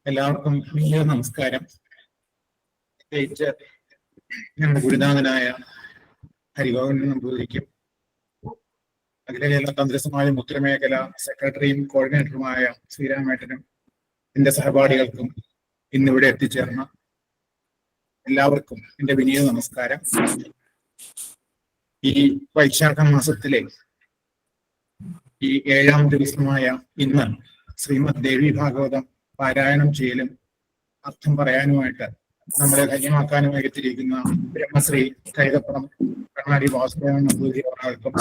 എല്ലാവർക്കും വലിയ നമസ്കാരം. പ്രത്യേകിച്ച് ഞങ്ങളുടെ ഗുരുനാഥനായ ഹരിഗോവിന്ദൻ നമ്പൂതിരിക്കും അഖില കേരള തന്ത്രസമാജം ഉത്തരമേഖല സെക്രട്ടറിയും കോർഡിനേറ്ററുമായ ശ്രീരാമേട്ടനും എന്റെ സഹപാഠികൾക്കും ഇന്നിവിടെ എത്തിച്ചേർന്ന എല്ലാവർക്കും എന്റെ വിനീത നമസ്കാരം. ഈ വൈശാഖ മാസത്തിലെ ഈ 7-ാം ദിവസമായ ഇന്ന് ശ്രീമദ് ദേവി ഭാഗവതം പാരായണം ചെയ്യലും അർത്ഥം പറയാനുമായിട്ട് നമ്മളെ ധന്യമാക്കാനുമായി എത്തിയിരിക്കുന്ന ബ്രഹ്മശ്രീ കൈതപ്പുറം കണ്ണാടി വാസുദേവൻ നമ്പൂതിരി അവർക്കും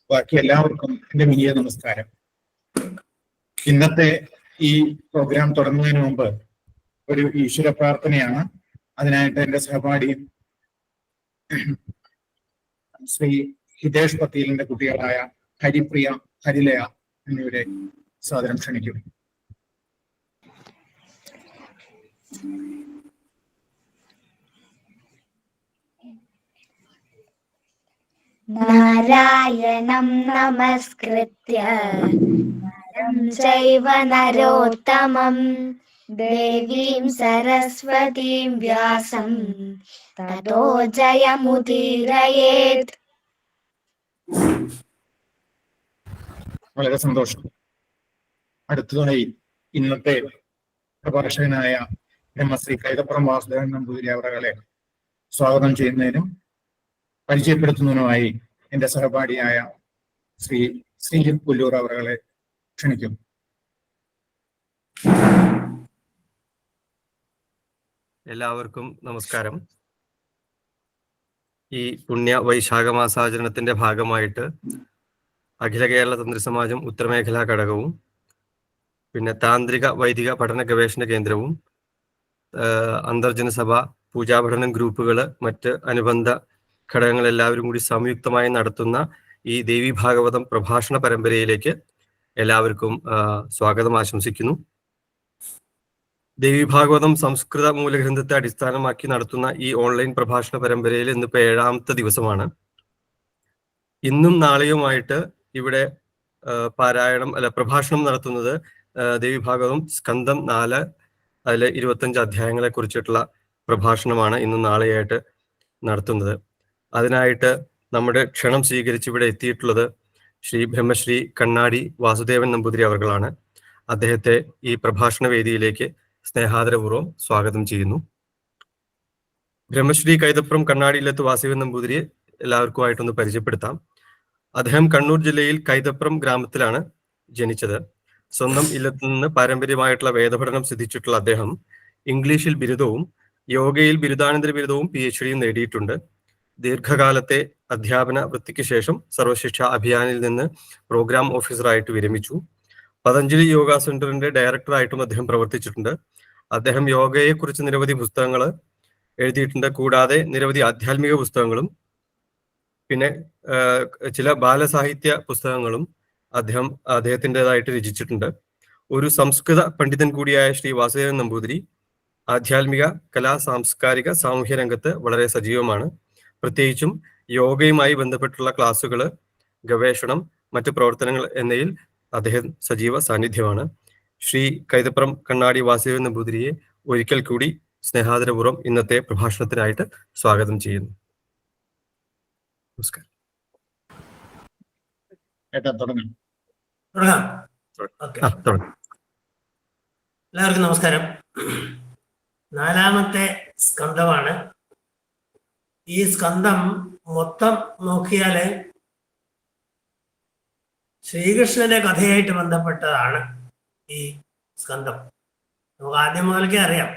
ബാക്കി എല്ലാവർക്കും എന്റെ വിനീത നമസ്കാരം. ഇന്നത്തെ ഈ പ്രോഗ്രാം തുടങ്ങുന്നതിന് മുമ്പ് ഒരു ഈശ്വര പ്രാർത്ഥനയാണ്. അതിനായിട്ട് എന്റെ സഹപാഠി ശ്രീ ഹിതേഷ് പത്തീലിന്റെ കുട്ടികളായ ഹരിപ്രിയ, ഹരിലയ എന്നിവരെ സാദരം ക്ഷണിക്കും. നാരായണം നമസ്കൃത്യ നരം ചൈവ നരോത്തമം ദേവീം സരസ്വതീം വ്യാസം തതോ ജയമുദീരയേത്. വളരെ സന്തോഷം. അടുത്തതായി ഇന്നത്തെ പ്രഭാഷകനായ ബ്രഹ്മശ്രീ കൈതപ്പുറം വാസുദേവൻ നമ്പൂതിരി അവരെ സ്വാഗതം ചെയ്യുന്നതിനും പരിചയപ്പെടുത്തുന്നതിനുമായി എന്റെ സഹപാഠിയായ ശ്രീ ശ്രീജിത്ത് പുല്ലൂർ അവരെ ക്ഷണിക്കും. എല്ലാവർക്കും നമസ്കാരം. ഈ പുണ്യ വൈശാഖ മാസാചരണത്തിന്റെ ഭാഗമായിട്ട് അഖില കേരള തന്ത്രസമാജം ഉത്തരമേഖലാ ഘടകവും പിന്നെ താന്ത്രിക വൈദിക പഠന ഗവേഷണ കേന്ദ്രവും അന്തർജനസഭ പൂജാപഠനം ഗ്രൂപ്പുകൾ മറ്റ് അനുബന്ധ ഘടകങ്ങൾ എല്ലാവരും കൂടി സംയുക്തമായി നടത്തുന്ന ഈ ദേവി ഭാഗവതം പ്രഭാഷണ പരമ്പരയിലേക്ക് എല്ലാവർക്കും സ്വാഗതം ആശംസിക്കുന്നു. ദേവി ഭാഗവതം സംസ്കൃത മൂലഗ്രന്ഥത്തെ അടിസ്ഥാനമാക്കി നടത്തുന്ന ഈ ഓൺലൈൻ പ്രഭാഷണ പരമ്പരയിൽ ഇന്നിപ്പോൾ 7-ാമത്തെ ദിവസമാണ്. ഇന്നും നാളെയുമായിട്ട് ഇവിടെ പ്രഭാഷണം നടത്തുന്നത് ദേവി ഭാഗവതം സ്കന്ധം 4 അതിലെ 25 അധ്യായങ്ങളെ കുറിച്ചിട്ടുള്ള പ്രഭാഷണമാണ് ഇന്നും നാളെയായിട്ട് നടത്തുന്നത്. അതിനായിട്ട് നമ്മുടെ ക്ഷണം സ്വീകരിച്ച് ഇവിടെ എത്തിയിട്ടുള്ളത് ശ്രീ ബ്രഹ്മശ്രീ കണ്ണാടി വാസുദേവൻ നമ്പൂതിരി അവർകളാണ്. അദ്ദേഹത്തെ ഈ പ്രഭാഷണ വേദിയിലേക്ക് സ്നേഹാദരപൂർവ്വം സ്വാഗതം ചെയ്യുന്നു. ബ്രഹ്മശ്രീ കൈതപ്പുറം കണ്ണാടിയിലത്ത് വാസുദേവൻ നമ്പൂതിരിയെ എല്ലാവർക്കുമായിട്ടൊന്ന് പരിചയപ്പെടുത്താം. അദ്ദേഹം കണ്ണൂർ ജില്ലയിൽ കൈതപ്പുറം ഗ്രാമത്തിലാണ് ജനിച്ചത്. സ്വന്തം ഇല്ലത്തു നിന്ന് പാരമ്പര്യമായിട്ടുള്ള വേദപഠനം സിദ്ധിച്ചിട്ടുള്ള അദ്ദേഹം ഇംഗ്ലീഷിൽ ബിരുദവും യോഗയിൽ ബിരുദാനന്തര ബിരുദവും PhD-യും നേടിയിട്ടുണ്ട്. ദീർഘകാലത്തെ അധ്യാപന വൃത്തിക്ക് ശേഷം സർവശിക്ഷ അഭിയാനിൽ നിന്ന് പ്രോഗ്രാം ഓഫീസറായിട്ട് വിരമിച്ചു. പതഞ്ജലി യോഗ സെന്ററിന്റെ ഡയറക്ടറായിട്ടും അദ്ദേഹം പ്രവർത്തിച്ചിട്ടുണ്ട്. അദ്ദേഹം യോഗയെക്കുറിച്ച് നിരവധി പുസ്തകങ്ങൾ എഴുതിയിട്ടുണ്ട്. കൂടാതെ നിരവധി ആധ്യാത്മിക പുസ്തകങ്ങളും പിന്നെ ചില ബാലസാഹിത്യ പുസ്തകങ്ങളും അദ്ദേഹത്തിൻ്റെതായിട്ട് രചിച്ചിട്ടുണ്ട്. ഒരു സംസ്കൃത പണ്ഡിതൻ കൂടിയായ ശ്രീ വാസുദേവൻ നമ്പൂതിരി ആധ്യാത്മിക കലാ സാംസ്കാരിക സാമൂഹ്യ രംഗത്ത് വളരെ സജീവമാണ്. പ്രത്യേകിച്ചും യോഗയുമായി ബന്ധപ്പെട്ടുള്ള ക്ലാസുകൾ, ഗവേഷണം, മറ്റു പ്രവർത്തനങ്ങൾ എന്നിവയിൽ അദ്ദേഹം സജീവ സാന്നിധ്യമാണ്. ശ്രീ കൈതപ്പുറം കണ്ണാടി വാസുദേവൻ നമ്പൂതിരിയെ ഒരിക്കൽ കൂടി സ്നേഹാദരപൂർവ്വം ഇന്നത്തെ പ്രഭാഷണത്തിനായിട്ട് സ്വാഗതം ചെയ്യുന്നു. നമസ്കാരം. എല്ലാവർക്കും നമസ്കാരം. 4-ാമത്തെ സ്കന്ധമാണ്. ഈ സ്കന്ധം മൊത്തം നോക്കിയാല് ശ്രീകൃഷ്ണന്റെ കഥയായിട്ട് ബന്ധപ്പെട്ടതാണ് ഈ സ്കന്ധം. നമുക്ക് ആദ്യം മുതൽക്കേ അറിയാം,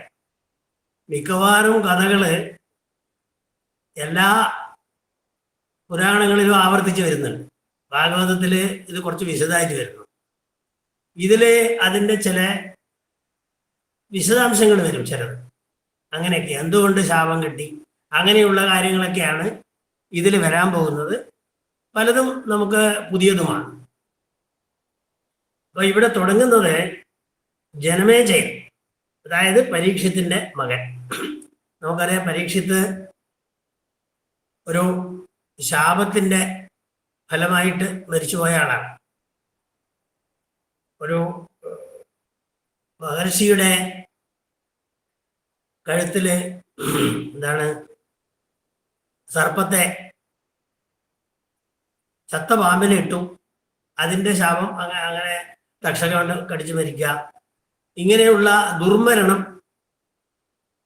മിക്കവാറും കഥകള് എല്ലാ പുരാണങ്ങളിലും ആവർത്തിച്ച് വരുന്നുണ്ട്. ഭാഗവതത്തില് ഇത് കുറച്ച് വിശദമായിട്ട് വരുന്നു. ഇതില് അതിൻ്റെ ചില വിശദാംശങ്ങൾ വരും, ചിലത് അങ്ങനെയൊക്കെ. എന്തുകൊണ്ട് ശാപം കിട്ടി, അങ്ങനെയുള്ള കാര്യങ്ങളൊക്കെയാണ് ഇതിൽ വരാൻ പോകുന്നത്. പലതും നമുക്ക് പുതിയതുമാണ്. അപ്പൊ ഇവിടെ തുടങ്ങുന്നത് ജനമേജയൻ, അതായത് പരീക്ഷത്തിന്റെ മകൻ. നമുക്കറിയാം, പരീക്ഷിത്ത് ഒരു ശാപത്തിന്റെ ഫലമായിട്ട് മരിച്ചുപോയ ആളാണ്. ഒരു മഹർഷിയുടെ കഴുത്തില് എന്താണ് സർപ്പത്തെ ചത്ത പാമ്പിനെ ഇട്ടു, അതിന്റെ ശാപം അങ്ങനെ തക്ഷക കൊണ്ട് കടിച്ചു മരിക്കുക, ഇങ്ങനെയുള്ള ദുർമരണം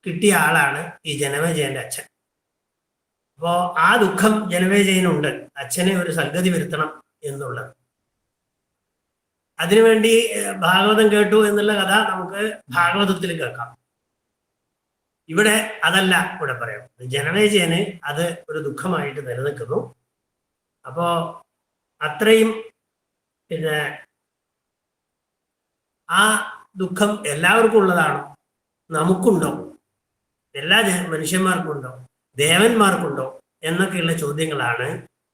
കിട്ടിയ ആളാണ് ഈ ജനമേജയന്റെ അച്ഛൻ. അപ്പോ ആ ദുഃഖം ജനമേജയനുണ്ട്, അച്ഛനെ ഒരു സദ്ഗതി വരുത്തണം എന്നുള്ളത്. അതിനുവേണ്ടി ഭാഗവതം കേട്ടു എന്നുള്ള കഥ നമുക്ക് ഭാഗവതത്തിൽ കേൾക്കാം. ഇവിടെ അതല്ല ഇവിടെ പറയാം. ജനമേജയന് അത് ഒരു ദുഃഖമായിട്ട് നിലനിൽക്കുന്നു. അപ്പോ അത്രയും പിന്നെ ആ ദുഃഖം എല്ലാവർക്കും ഉള്ളതാണോ, നമുക്കുണ്ടോ, എല്ലാ മനുഷ്യന്മാർക്കുണ്ടോ, ദേവന്മാർക്കുണ്ടോ എന്നൊക്കെയുള്ള ചോദ്യങ്ങളാണ്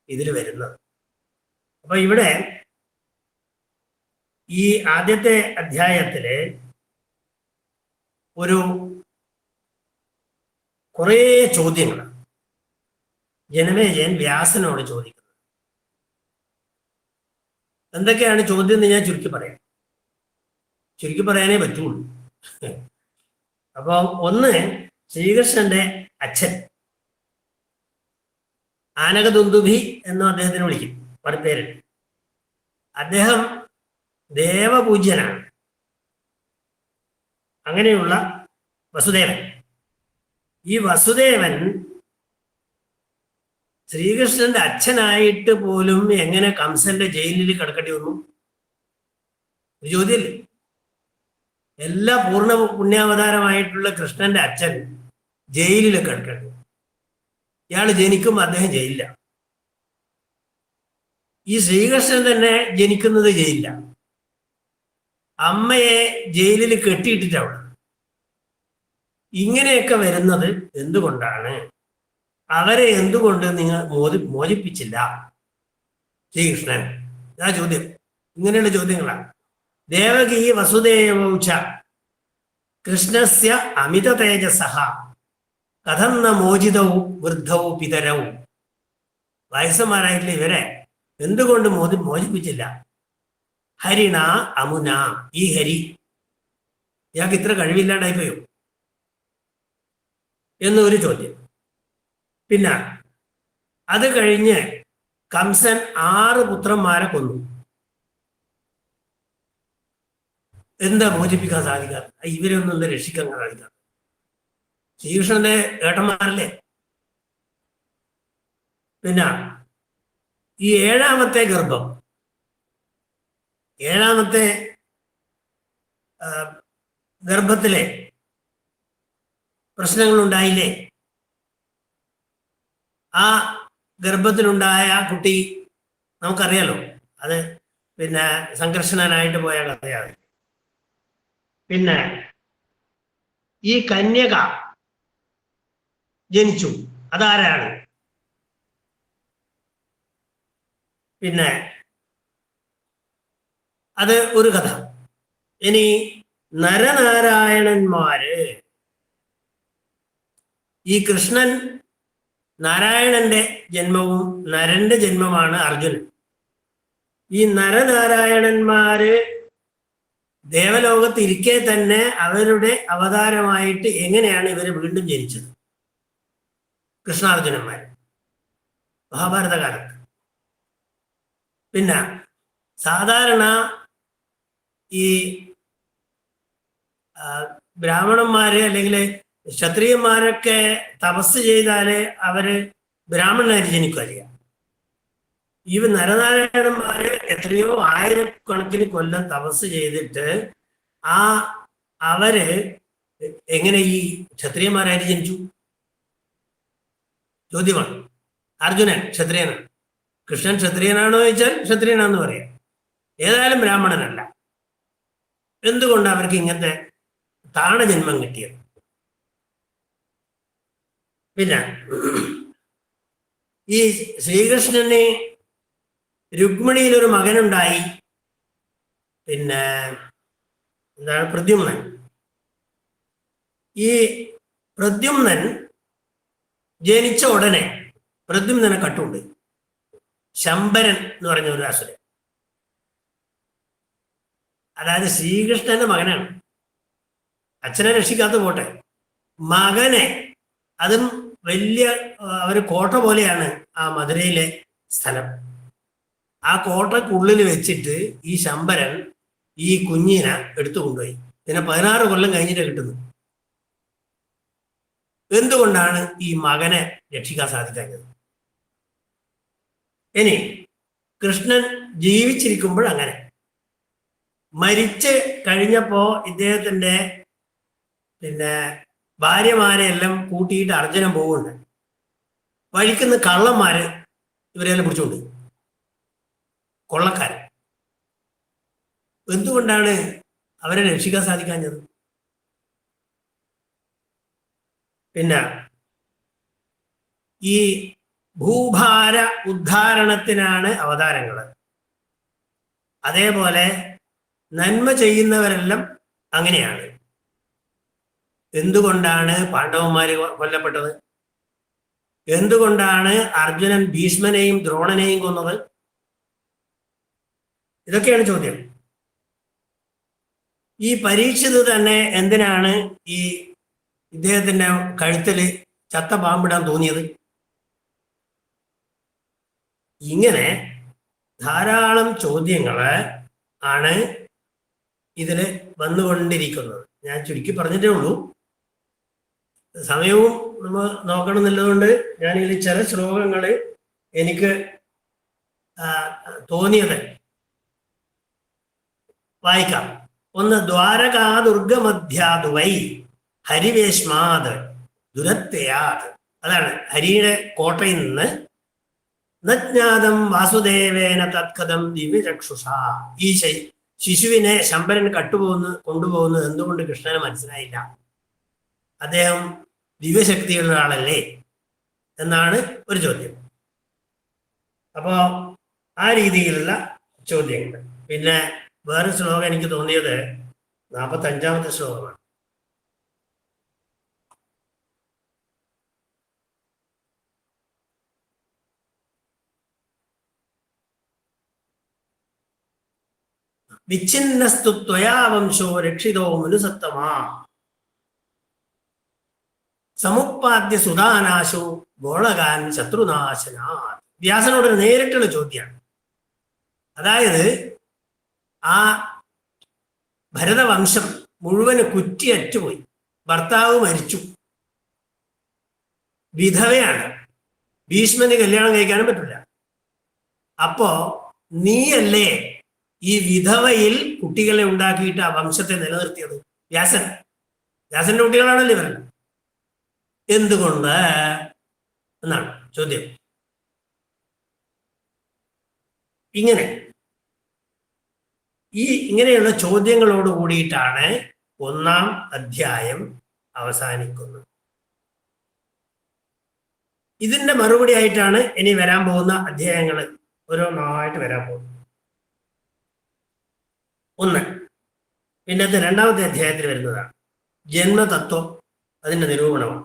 ഇതിൽ വരുന്നത്. അപ്പൊ ഇവിടെ ഈ ആദ്യത്തെ അധ്യായത്തില് ഒരു കുറേ ചോദ്യങ്ങളാണ് ജനമേജയൻ വ്യാസനോട് ചോദിക്കുന്നത്. എന്തൊക്കെയാണ് ചോദ്യം എന്ന് ഞാൻ ചുരുക്കി പറയാനേ പറ്റുള്ളൂ. അപ്പൊ ഒന്ന്, ശ്രീകൃഷ്ണന്റെ അച്ഛൻ ആനകദുന്ദുഭി എന്നും അദ്ദേഹത്തിന് വിളിക്കും, പേര്. അദ്ദേഹം ദേവപൂജ്യനാണ്. അങ്ങനെയുള്ള വസുദേവൻ, ഈ വസുദേവൻ ശ്രീകൃഷ്ണന്റെ അച്ഛനായിട്ട് പോലും എങ്ങനെ കംസന്റെ ജയിലിൽ കിടക്കേണ്ടി വന്നു? ഒരു ചോദ്യമില്ലേ? എല്ലാ പൂർണ്ണ പുണ്യാവതാരമായിട്ടുള്ള കൃഷ്ണന്റെ അച്ഛൻ ജയിലിൽ കിടക്കേണ്ടി വന്നു. ഇയാൾ ജനിക്കുമ്പോൾ അദ്ദേഹം ജയിലില്ല. ഈ ശ്രീകൃഷ്ണൻ തന്നെ ജനിക്കുന്നത് ജയിലില്ല. അമ്മയെ ജയിലിൽ കെട്ടിയിട്ടിട്ടവിടെ. ഇങ്ങനെയൊക്കെ വരുന്നത് എന്തുകൊണ്ടാണ്? അവരെ എന്തുകൊണ്ട് നിങ്ങൾ മോചിപ്പിച്ചില്ല ശ്രീകൃഷ്ണൻ? ആ ചോദ്യം. ഇങ്ങനെയുള്ള ചോദ്യങ്ങളാണ്. ദേവകീ വസുദേവൗച കൃഷ്ണസ്യ അമിത തേജസഃ കഥം ന മോചിതവും വൃദ്ധവും പിതരവും. വയസ്സന്മാരായിട്ടുള്ള ഇവരെ എന്തുകൊണ്ട് മോചിപ്പിച്ചില്ല? ഹരിണ അമുന, ഈ ഹരി ഇയാൾക്ക് ഇത്ര കഴിവില്ലാണ്ടായിപ്പോയോ എന്നൊരു ചോദ്യം. പിന്നെ അത് കഴിഞ്ഞ് കംസൻ 6 പുത്രന്മാരെ കൊന്നു. എന്താ മോചിപ്പിക്കാൻ സാധിക്കാതെ? ഇവരൊന്നും എന്താ രക്ഷിക്കാൻ സാധിക്കാതെ? ശ്രീകൃഷ്ണന്റെ ഏട്ടന്മാരല്ലേ? പിന്നെ ഈ 7ാമത്തെ ഗർഭം, 7ാമത്തെ ഗർഭത്തിലെ പ്രശ്നങ്ങളുണ്ടായില്ലേ? ആ ഗർഭത്തിലുണ്ടായ കുട്ടി നമുക്കറിയാലോ, അത് പിന്നെ സംഘർഷണനായിട്ട് പോയ കഥയാണ്. പിന്നെ ഈ കന്യക ജനിച്ചു, അതാരാണ്? പിന്നെ അത് ഒരു കഥ. ഇനി നരനാരായണന്മാര്, ഈ കൃഷ്ണൻ നാരായണന്റെ ജന്മവും നരന്റെ ജന്മമാണ് അർജുനൻ. ഈ നരനാരായണന്മാര് ദേവലോകത്തിരിക്കെ തന്നെ അവരുടെ അവതാരമായിട്ട് എങ്ങനെയാണ് ഇവര് വീണ്ടും ജനിച്ചത്? കൃഷ്ണാർജുനന്മാർ മഹാഭാരത കാലത്ത്. പിന്നെ സാധാരണ ഈ ബ്രാഹ്മണന്മാര് അല്ലെങ്കിൽ ക്ഷത്രിയന്മാരൊക്കെ തപസ് ചെയ്താല് അവര് ബ്രാഹ്മണനായിട്ട് ജനിക്കുക. ഈ നരനാരായണന്മാര് എത്രയോ ആയിരക്കണക്കിന് കൊല്ലം തപസ് ചെയ്തിട്ട് അവര് എങ്ങനെ ഈ ക്ഷത്രിയന്മാരായിട്ട് ജനിച്ചു? ചോദ്യമാണ്. അർജുനൻ ക്ഷത്രിയനാണ്, കൃഷ്ണൻ ക്ഷത്രിയനാണോ ചോദിച്ചാൽ ക്ഷത്രിയനാന്ന് പറയാം. ഏതായാലും ബ്രാഹ്മണനല്ല. എന്തുകൊണ്ട് അവർക്ക് ഇങ്ങനത്തെ താണജന്മം കിട്ടിയത്? പിന്നെ ഈ ശ്രീകൃഷ്ണന് രുക്മിണിയിൽ ഒരു മകനുണ്ടായി. പിന്നെ എന്താണ്? പ്രദ്യുമ്നൻ. ഈ പ്രദ്യുമ്നൻ ജനിച്ച ഉടനെ പ്രദ്യുമ്നനെ കട്ടുണ്ട്. ശംബരൻ എന്ന് പറഞ്ഞ ഒരു അസുരൻ, അതായത് ശ്രീകൃഷ്ണന്റെ മകനാണ്. അച്ഛനെ രക്ഷിക്കാത്ത പോട്ടെ, മകനെ, അതും വലിയ ഒരു കോട്ട പോലെയാണ് ആ മധുരയിലെ സ്ഥലം. ആ കോട്ടക്കുള്ളിൽ വെച്ചിട്ട് ഈ ശമ്പരൻ ഈ കുഞ്ഞിനെ എടുത്തു കൊണ്ടുപോയി. പിന്നെ 16 കൊല്ലം കഴിഞ്ഞിട്ട് കിട്ടുന്നു. എന്തുകൊണ്ടാണ് ഈ മകനെ രക്ഷിക്കാൻ സാധിക്കാഞ്ഞത്? ഇനി കൃഷ്ണൻ ജീവിച്ചിരിക്കുമ്പോൾ അങ്ങനെ, മരിച്ച് കഴിഞ്ഞപ്പോ ഇദ്ദേഹത്തിന്റെ പിന്നെ ഭാര്യമാരെ എല്ലാം കൂട്ടിയിട്ട് അർജുനൻ പോകുന്നുണ്ട്. വഴിക്കുന്ന കള്ളന്മാര് ഇവരെല്ലാം പിടിച്ചുകൊണ്ട്, കൊള്ളക്കാരൻ. എന്തുകൊണ്ടാണ് അവരെ രക്ഷിക്കാൻ സാധിക്കാഞ്ഞത്? പിന്നെ ഈ ഭൂഭാര ഉദ്ധാരണത്തിനാണ് അവതാരങ്ങൾ. അതേപോലെ നന്മ ചെയ്യുന്നവരെല്ലാം അങ്ങനെയാണ്. എന്തുകൊണ്ടാണ് പാണ്ഡവന്മാര് കൊല്ലപ്പെട്ടത്? എന്തുകൊണ്ടാണ് അർജുനൻ ഭീഷ്മനെയും ദ്രോണനെയും കൊന്നത്? ഇതൊക്കെയാണ് ചോദ്യം. ഈ പരീക്ഷിത് തന്നെ എന്തിനാണ് ഈ ഇദ്ദേഹത്തിന്റെ കഴുത്തില് ചത്ത പാമ്പിടാൻ തോന്നിയത്? ഇങ്ങനെ ധാരാളം ചോദ്യങ്ങള് ആണ് ഇതില് വന്നുകൊണ്ടിരിക്കുന്നത്. ഞാൻ ചുരുക്കി പറഞ്ഞിട്ടേ ഉള്ളൂ. സമയവും നമ്മൾ നോക്കണമെന്നുള്ളതുകൊണ്ട് ഞാൻ ഇതിൽ ചില ശ്ലോകങ്ങള് എനിക്ക് തോന്നിയത് വായിക്കാം. ഒന്ന്, ദ്വാരകാ ദുർഗമധ്യാതുവൈ ഹരിവേശ്മാത് ദുരത്തയാത്. അതാണ് ഹരിയുടെ കോട്ടയിൽ നിന്ന് നജ്ഞാതം വാസുദേവേന തത്കഥം ദിവ്യചക്ഷുഷ. ഈ ശിശുവിനെ ശമ്പരൻ കൊണ്ടുപോകുന്നത് എന്തുകൊണ്ട് കൃഷ്ണന് മനസ്സിലായില്ല? അദ്ദേഹം ദിവ്യശക്തിയുള്ള ആളല്ലേ എന്നാണ് ഒരു ചോദ്യം. അപ്പോ ആ രീതിയിലുള്ള ചോദ്യങ്ങൾ. പിന്നെ വേറെ ശ്ലോകം എനിക്ക് തോന്നിയത് 45-ാമത്തെ ശ്ലോകമാണ്. വിച്ഛിന്നസ്തു ത്വയാ വംശോ രക്ഷിതോ മനുസത്തമാ സമുപ്പാദ്യ സുധാനാശോ ഗോളകാൻ ശത്രുനാശനാ. വ്യാസനോടൊരു നേരിട്ടുള്ള ചോദ്യമാണ്. അതായത് ആ ഭരതവംശം മുഴുവന് കുറ്റിയറ്റുപോയി, ഭർത്താവ് മരിച്ചു, വിധവയാണ്, ഭീഷ്മന് കല്യാണം കഴിക്കാനും പറ്റില്ല. അപ്പോ നീയല്ലേ ഈ വിധവയിൽ കുട്ടികളെ ഉണ്ടാക്കിയിട്ട് ആ വംശത്തെ നിലനിർത്തിയത്? വ്യാസന്റെ കുട്ടികളാണല്ലേ ഇവരെല്ലാം. എന്തുകൊണ്ട് എന്നാണ് ചോദ്യം. ഇങ്ങനെയുള്ള ചോദ്യങ്ങളോട് കൂടിയിട്ടാണ് 1-ാം അധ്യായം അവസാനിക്കുന്നത്. ഇതിന്റെ മറുപടി ആയിട്ടാണ് ഇനി വരാൻ പോകുന്ന അധ്യായങ്ങൾ ഓരോന്നായിട്ട് വരാൻ പോകുന്നത്. 1, പിന്നത്തെ 2-ാമത്തെ അധ്യായത്തിൽ വരുന്നതാണ് ജന്മതത്വം, അതിന്റെ നിരൂപണമാണ്.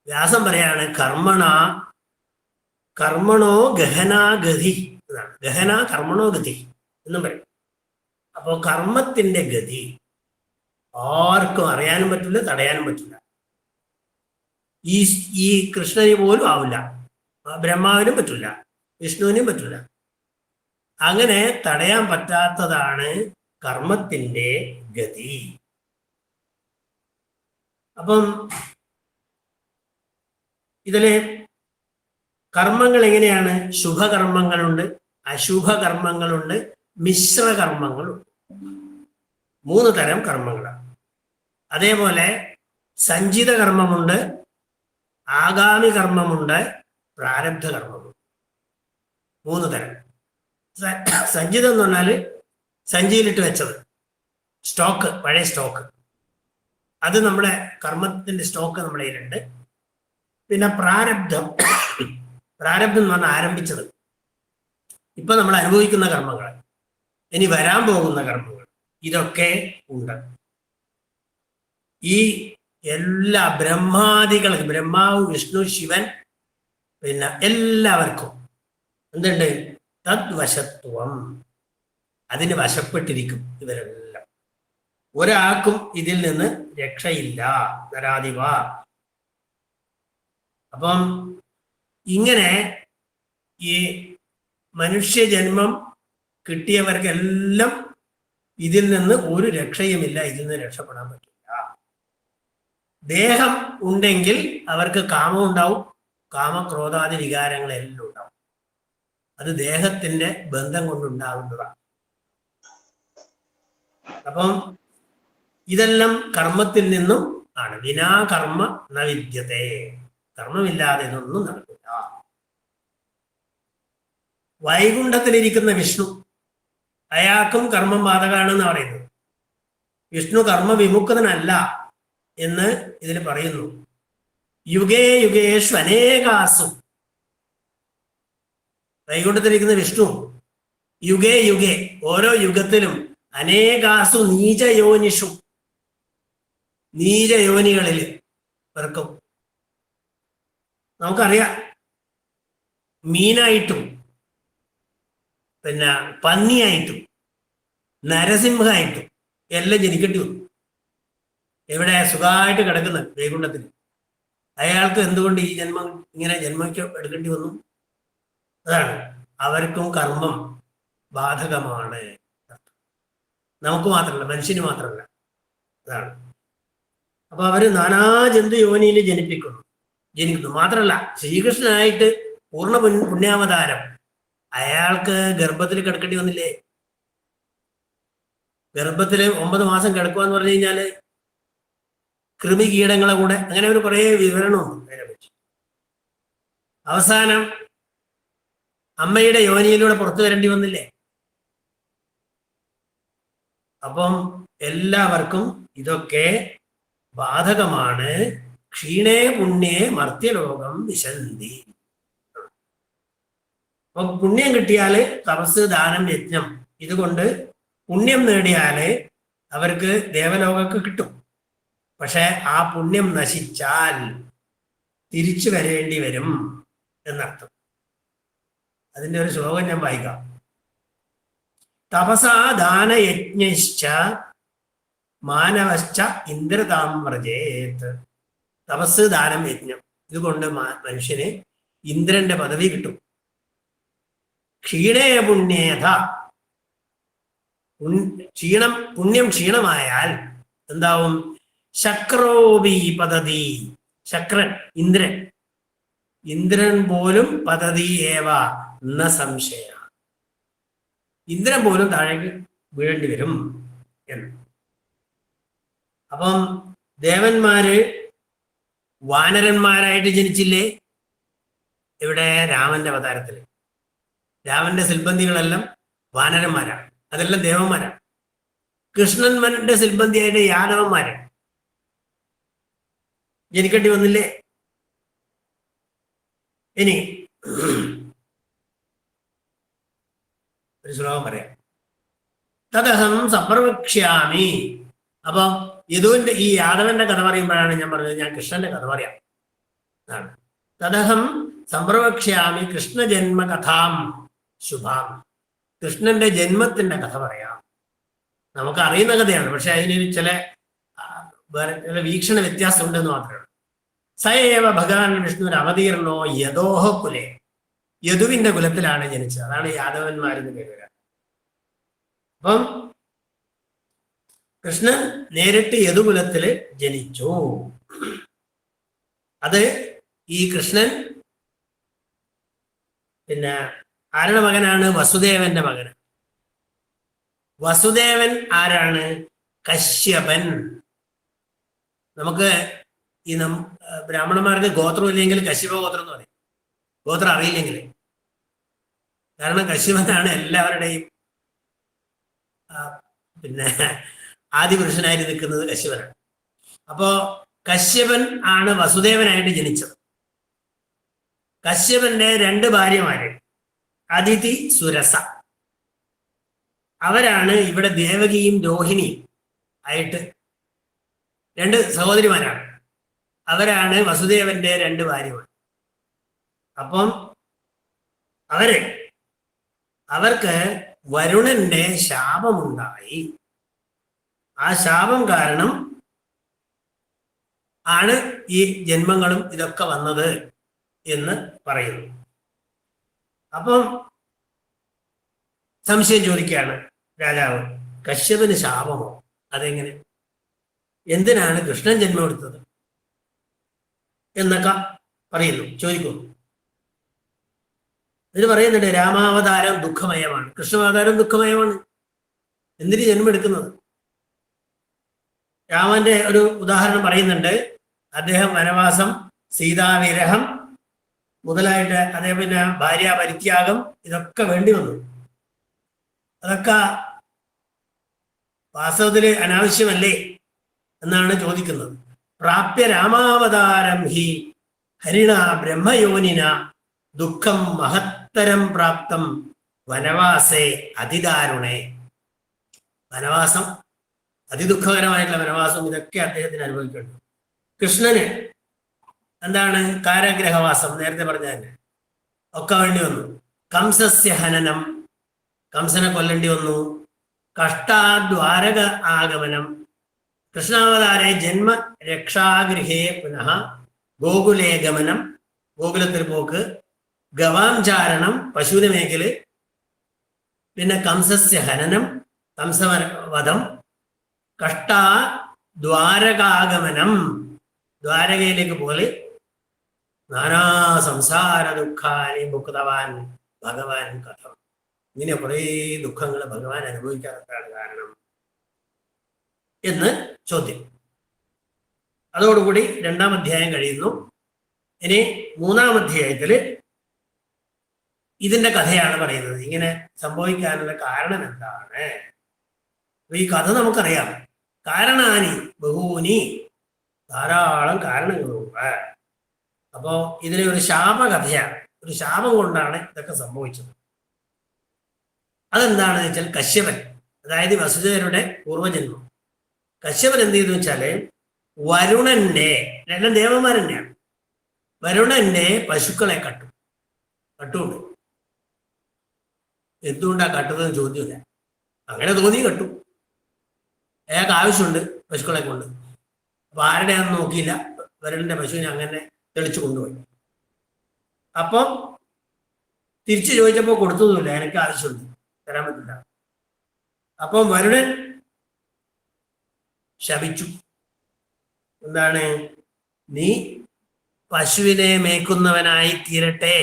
വ്യാസം പറയാണ് കർമ്മണോ ഗഹനാഗതി എന്നാണ്. ഗഹന കർമ്മണോ ഗതി എന്നും പറയും. അപ്പോ കർമ്മത്തിന്റെ ഗതി ആർക്കും അറിയാനും പറ്റില്ല, തടയാനും പറ്റില്ല. ഈ കൃഷ്ണന് പോലും ആവില്ല, ബ്രഹ്മാവിനും പറ്റില്ല, വിഷ്ണുവിനും പറ്റില്ല. അങ്ങനെ തടയാൻ പറ്റാത്തതാണ് കർമ്മത്തിന്റെ ഗതി. അപ്പം ഇതിലെ കർമ്മങ്ങൾ എങ്ങനെയാണ്? ശുഭകർമ്മങ്ങളുണ്ട്, അശുഭകർമ്മങ്ങളുണ്ട്, മിശ്രകർമ്മങ്ങളുണ്ട്. 3 തരം കർമ്മങ്ങളാണ്. അതേപോലെ സഞ്ചിത കർമ്മമുണ്ട്, ആഗാമി കർമ്മമുണ്ട്, പ്രാരബ്ധ കർമ്മമുണ്ട്. 3 തരം. സഞ്ചിതം എന്ന് പറഞ്ഞാല് സഞ്ചിയിലിട്ട് വെച്ചത്, സ്റ്റോക്ക്, പഴയ സ്റ്റോക്ക്, അത് നമ്മുടെ കർമ്മത്തിന്റെ സ്റ്റോക്ക് നമ്മുടെ കയ്യിലുണ്ട്. പിന്നെ പ്രാരബ്ധം എന്ന് പറഞ്ഞാൽ ആരംഭിച്ചത്, ഇപ്പൊ നമ്മൾ അനുഭവിക്കുന്ന കർമ്മങ്ങൾ, ഇനി വരാൻ പോകുന്ന കർമ്മങ്ങൾ, ഇതൊക്കെ ഉണ്ട്. ഈ എല്ലാ ബ്രഹ്മാദികൾക്ക്, ബ്രഹ്മാവ്, വിഷ്ണു, ശിവൻ, പിന്നെ എല്ലാവർക്കും എന്തുണ്ട്? തദ്വശത്വം, അതിന് വശപ്പെട്ടിരിക്കും ഇവരെല്ലാം. ഒരാൾക്കും ഇതിൽ നിന്ന് രക്ഷയില്ല. നരാധിപ. അപ്പം ഇങ്ങനെ ഈ മനുഷ്യജന്മം കിട്ടിയവർക്കെല്ലാം ഇതിൽ നിന്ന് ഒരു രക്ഷയുമില്ല, ഇതിൽ നിന്ന് രക്ഷപ്പെടാൻ പറ്റില്ല. ദേഹം ഉണ്ടെങ്കിൽ അവർക്ക് കാമം ഉണ്ടാവും, കാമക്രോധാദി വികാരങ്ങളെല്ലാം ഉണ്ടാവും. അത് ദേഹത്തിന്റെ ബന്ധം കൊണ്ടുണ്ടാകുന്നതാണ്. അപ്പം ഇതെല്ലാം കർമ്മത്തിൽ നിന്നും ആണ്. വിനാ കർമ്മ ന വിദ്യത്തെ. കർമ്മമില്ലാതെ ഇതൊന്നും നടക്കില്ല. വൈകുണ്ഠത്തിലിരിക്കുന്ന വിഷ്ണു, അയാൾക്കും കർമ്മം ബാധകമാണെന്ന് പറയുന്നത്. വിഷ്ണു കർമ്മവിമുക്തനല്ല എന്ന് ഇതിൽ പറയുന്നു. യുഗേ യുഗേഷു അനേകാസു. വൈകുണ്ഠത്തിലിരിക്കുന്ന വിഷ്ണു യുഗേ യുഗേ, ഓരോ യുഗത്തിലും അനേകാസു നീചയോനിഷു, നീചയോനികളിൽ പെർക്കും. നമുക്കറിയാം, മീനായിട്ടും പിന്നെ പന്നിയായിട്ടും നരസിംഹമായിട്ടും എല്ലാം ജനിക്കേണ്ടി വന്നു. എവിടെ സുഖമായിട്ട് കിടക്കുന്ന വൈകുണ്ഠത്തിൽ അയാൾക്ക് എന്തുകൊണ്ട് ഈ ജന്മം ഇങ്ങനെ എടുക്കേണ്ടി വന്നു? അതാണ്, അവർക്കും കർമ്മം ബാധകമാണ്. നമുക്ക് മാത്രമല്ല, മനുഷ്യന് മാത്രമല്ല. അതാണ്. അപ്പൊ അവര് നാനാ ജന്തു യോനിയിൽ ജനിക്കുന്നു. മാത്രമല്ല, ശ്രീകൃഷ്ണനായിട്ട് പൂർണ്ണ പുണ്യാവതാരം അയാൾക്ക് ഗർഭത്തിൽ കിടക്കേണ്ടി വന്നില്ലേ? ഗർഭത്തില് 9 മാസം കിടക്കുക എന്ന് പറഞ്ഞു കഴിഞ്ഞാല് കൃമി കീടങ്ങളെ കൂടെ അങ്ങനെ ഒരു കുറേ വിവരണമുണ്ട് അതിനെപ്പറ്റി. അവസാനം അമ്മയുടെ യോനിയിലൂടെ പുറത്തു വരേണ്ടി വന്നില്ലേ? അപ്പം എല്ലാവർക്കും ഇതൊക്കെ ബാധകമാണ്. ക്ഷീണേ പുണ്യേ മർത്യലോകം വിശന്തി. അപ്പൊ പുണ്യം കിട്ടിയാല് തപസ്, ദാനം, യജ്ഞം ഇതുകൊണ്ട് പുണ്യം നേടിയാല് അവർക്ക് ദേവലോകമൊക്കെ കിട്ടും. പക്ഷെ ആ പുണ്യം നശിച്ചാൽ തിരിച്ചു വരേണ്ടി വരും എന്നർത്ഥം. അതിന്റെ ഒരു ശ്ലോകം ഞാൻ വായിക്കാം. തപസാ ദാനയജ്ഞശ്ച മാനവശ്ച ഇന്ദ്രതാമ്രജേത്. തപസ്, ദാനം, യജ്ഞം ഇതുകൊണ്ട് മനുഷ്യന് ഇന്ദ്രന്റെ പദവി കിട്ടും. ക്ഷീണേ പുണ്യേത. പുണ്യം ക്ഷീണമായാൽ എന്താവും? ശക്രോപി പതതി. ശക്രൻ, ഇന്ദ്രൻ പോലും പതതി ഏവ ന സംശയ. ഇന്ദ്രൻ പോലും താഴേക്ക് വീഴേണ്ടി വരും എന്ന്. അപ്പം ദേവന്മാര് വാനരന്മാരായിട്ട് ജനിച്ചില്ലേ? ഇവിടെ രാമന്റെ അവതാരത്തില് രാമന്റെ സിൽബന്ധികളെല്ലാം വാനരന്മാരാണ്, അതെല്ലാം ദേവന്മാരാണ്. കൃഷ്ണന്മാരുടെ സിൽബന്ധിയായിട്ട് യാദവന്മാര് ജനിക്കേണ്ടി വന്നില്ലേ? ഇനി ഒരു ശ്ലോകം പറയാം. തദഹം സപ്രവക്ഷ്യാമി. അപ്പൊ യദുവിന്റെ ഈ യാദവന്റെ കഥ പറയുമ്പോഴാണ് ഞാൻ പറഞ്ഞത് ഞാൻ കൃഷ്ണന്റെ കഥ പറയാം. തദഹം സമ്പ്രവക്ഷ്യാമി കൃഷ്ണജന്മ കഥാം ശുഭാം. കൃഷ്ണന്റെ ജന്മത്തിന്റെ കഥ പറയാം. നമുക്ക് അറിയുന്ന കഥയാണ്, പക്ഷെ അതിന് ചില വീക്ഷണ വ്യത്യാസം ഉണ്ടെന്ന് മാത്രമേ. സയേവ ഭഗവാൻ വിഷ്ണുവിന് അവതീർണോ യദോഹ കുലേ. യദുവിന്റെ കുലത്തിലാണ് ജനിച്ചത്. അതാണ് യാദവന്മാരെന്ന് പേര്. അപ്പം കൃഷ്ണൻ നേരിട്ട് യദുകുലത്തില് ജനിച്ചു. അത് ഈ കൃഷ്ണൻ പിന്നെ ആരുടെ മകനാണ്? വസുദേവന്റെ മകനാണ്. വസുദേവൻ ആരാണ്? കശ്യപൻ. നമുക്ക് ഈ ബ്രാഹ്മണന്മാർക്ക് ഗോത്രം ഇല്ലെങ്കിൽ കശ്യപ ഗോത്രം എന്ന് പറയും. ഗോത്രം അറിയില്ലെങ്കിൽ. കാരണം കശ്യപനാണ് എല്ലാവരുടെയും പിന്നെ ആദിപുരുഷനായിട്ട് നിൽക്കുന്നത് കശ്യപനാണ്. അപ്പോ കശ്യപൻ ആണ് വസുദേവനായിട്ട് ജനിച്ചത്. കശ്യപന്റെ 2 ഭാര്യമാര് അദിതി, സുരസ. അവരാണ് ഇവിടെ ദേവകിയും രോഹിണിയും ആയിട്ട് 2 സഹോദരിമാരാണ്. അവരാണ് വസുദേവന്റെ 2 ഭാര്യമാർ. അപ്പം അവർക്ക് വരുണന്റെ ശാപമുണ്ടായി. ആ ശാപം കാരണം ആണ് ഈ ജന്മങ്ങളും ഇതൊക്കെ വന്നത് എന്ന് പറയുന്നു. അപ്പം സംശയം ചോദിക്കുകയാണ് രാജാവ്, കശ്യപന് ശാപമോ? അതെങ്ങനെ? എന്തിനാണ് കൃഷ്ണൻ ജന്മം എടുത്തത് എന്നൊക്കെ പറയുന്നു, ചോദിക്കുന്നു. ഇതിന് പറയുന്നുണ്ട് രാമാവതാരം ദുഃഖമയമാണ്, കൃഷ്ണാവതാരം ദുഃഖമയമാണ്. എന്തിന് ജന്മം എടുക്കുന്നത്? രാമന്റെ ഒരു ഉദാഹരണം പറയുന്നുണ്ട്. അദ്ദേഹം വനവാസം, സീതാവിരഹം മുതലായിട്ട് അതേപോലെ ഭാര്യ പരിത്യാഗം ഇതൊക്കെ വേണ്ടി വന്നു. അതൊക്കെ വാസ്തവത്തിൽ അനാവശ്യമല്ലേ എന്നാണ് ചോദിക്കുന്നത്. പ്രാപ്യ രാമാവതാരം ഹി ഹരിണ ബ്രഹ്മയോനിന ദുഃഖം മഹത്തരം പ്രാപ്തം വനവാസേ അതിദാരുണേ. വനവാസം, അതിദുഃഖകരമായിട്ടുള്ള വനവാസം, ഇതൊക്കെ അദ്ദേഹത്തിന് അനുഭവിക്കേണ്ടത്. കൃഷ്ണന് എന്താണ്? കാരാഗ്രഹവാസം, നേരത്തെ പറഞ്ഞ തന്നെ ഒക്കെ വേണ്ടി വന്നു. കംസസ്യ ഹനനം, കംസനെ കൊല്ലേണ്ടി വന്നു. കഷ്ടാദ്വാരക ആഗമനം, കൃഷ്ണാവതാരെ ജന്മ രക്ഷാഗൃഹേ പുനഃ ഗോകുലേ ഗമനം, ഗോകുലത്തിൽ പോക്ക്. ഗവാംചാരണം, പശുവിനെ മേക്കല്. പിന്നെ കംസസ്യ ഹനനം, കംസവധം. കഷ്ടാ ദ്വാരകാഗമനം, ദ്വാരകയിലേക്ക് പോലെ. നാനാ സംസാര ദുഃഖാനി ഭുക്തവാൻ ഭഗവാൻ കഥം. ഇങ്ങനെ കുറേ ദുഃഖങ്ങൾ ഭഗവാൻ അനുഭവിക്കാത്തതാണ് കാരണം എന്ന് ചോദ്യം. അതോടുകൂടി 2-ാം അധ്യായം കഴിയുന്നു. ഇനി 3-ാം അധ്യായത്തില് ഇതിന്റെ കഥയാണ് പറയുന്നത്. ഇങ്ങനെ സംഭവിക്കാനുള്ള കാരണം എന്താണ്? ഈ കഥ നമുക്കറിയാം. കാരണാനി ബഹൂനി, ധാരാളം കാരണങ്ങളുണ്ട്. അപ്പോ ഇതിലെ ഒരു ശാപകഥയാണ്. ഒരു ശാപം കൊണ്ടാണ് ഇതൊക്കെ സംഭവിച്ചത്. അതെന്താണെന്ന് വെച്ചാൽ കശ്യപൻ, അതായത് വസുദേവരുടെ പൂർവ്വജന്മം. കശ്യപൻ എന്ത് ചെയ്തു വെച്ചാല് വരുണന്റെ, രണ്ടും ദേവന്മാർ തന്നെയാണ്, വരുണന്റെ പശുക്കളെ കട്ടുകൊണ്ട്. എന്തുകൊണ്ടാ കട്ടുന്നതെന്ന് ചോദ്യമില്ല, അങ്ങനെ തോന്നി കട്ടു. അയാൾക്ക് ആവശ്യമുണ്ട് പശുക്കളെ കൊണ്ട്. അപ്പൊ ആരുടെയാണെന്ന് നോക്കിയില്ല, വരുണന്റെ പശുവിനെ അങ്ങനെ തെളിച്ചു കൊണ്ടുപോയി. അപ്പം തിരിച്ചു ചോദിച്ചപ്പോൾ കൊടുത്തതുമില്ല, എനിക്ക് ആവശ്യമുണ്ട്, തരാൻ പറ്റില്ല. അപ്പം വരുണൻ ശപിച്ചു. എന്താണ്? നീ പശുവിനെ മേക്കുന്നവനായി തീരട്ടെ,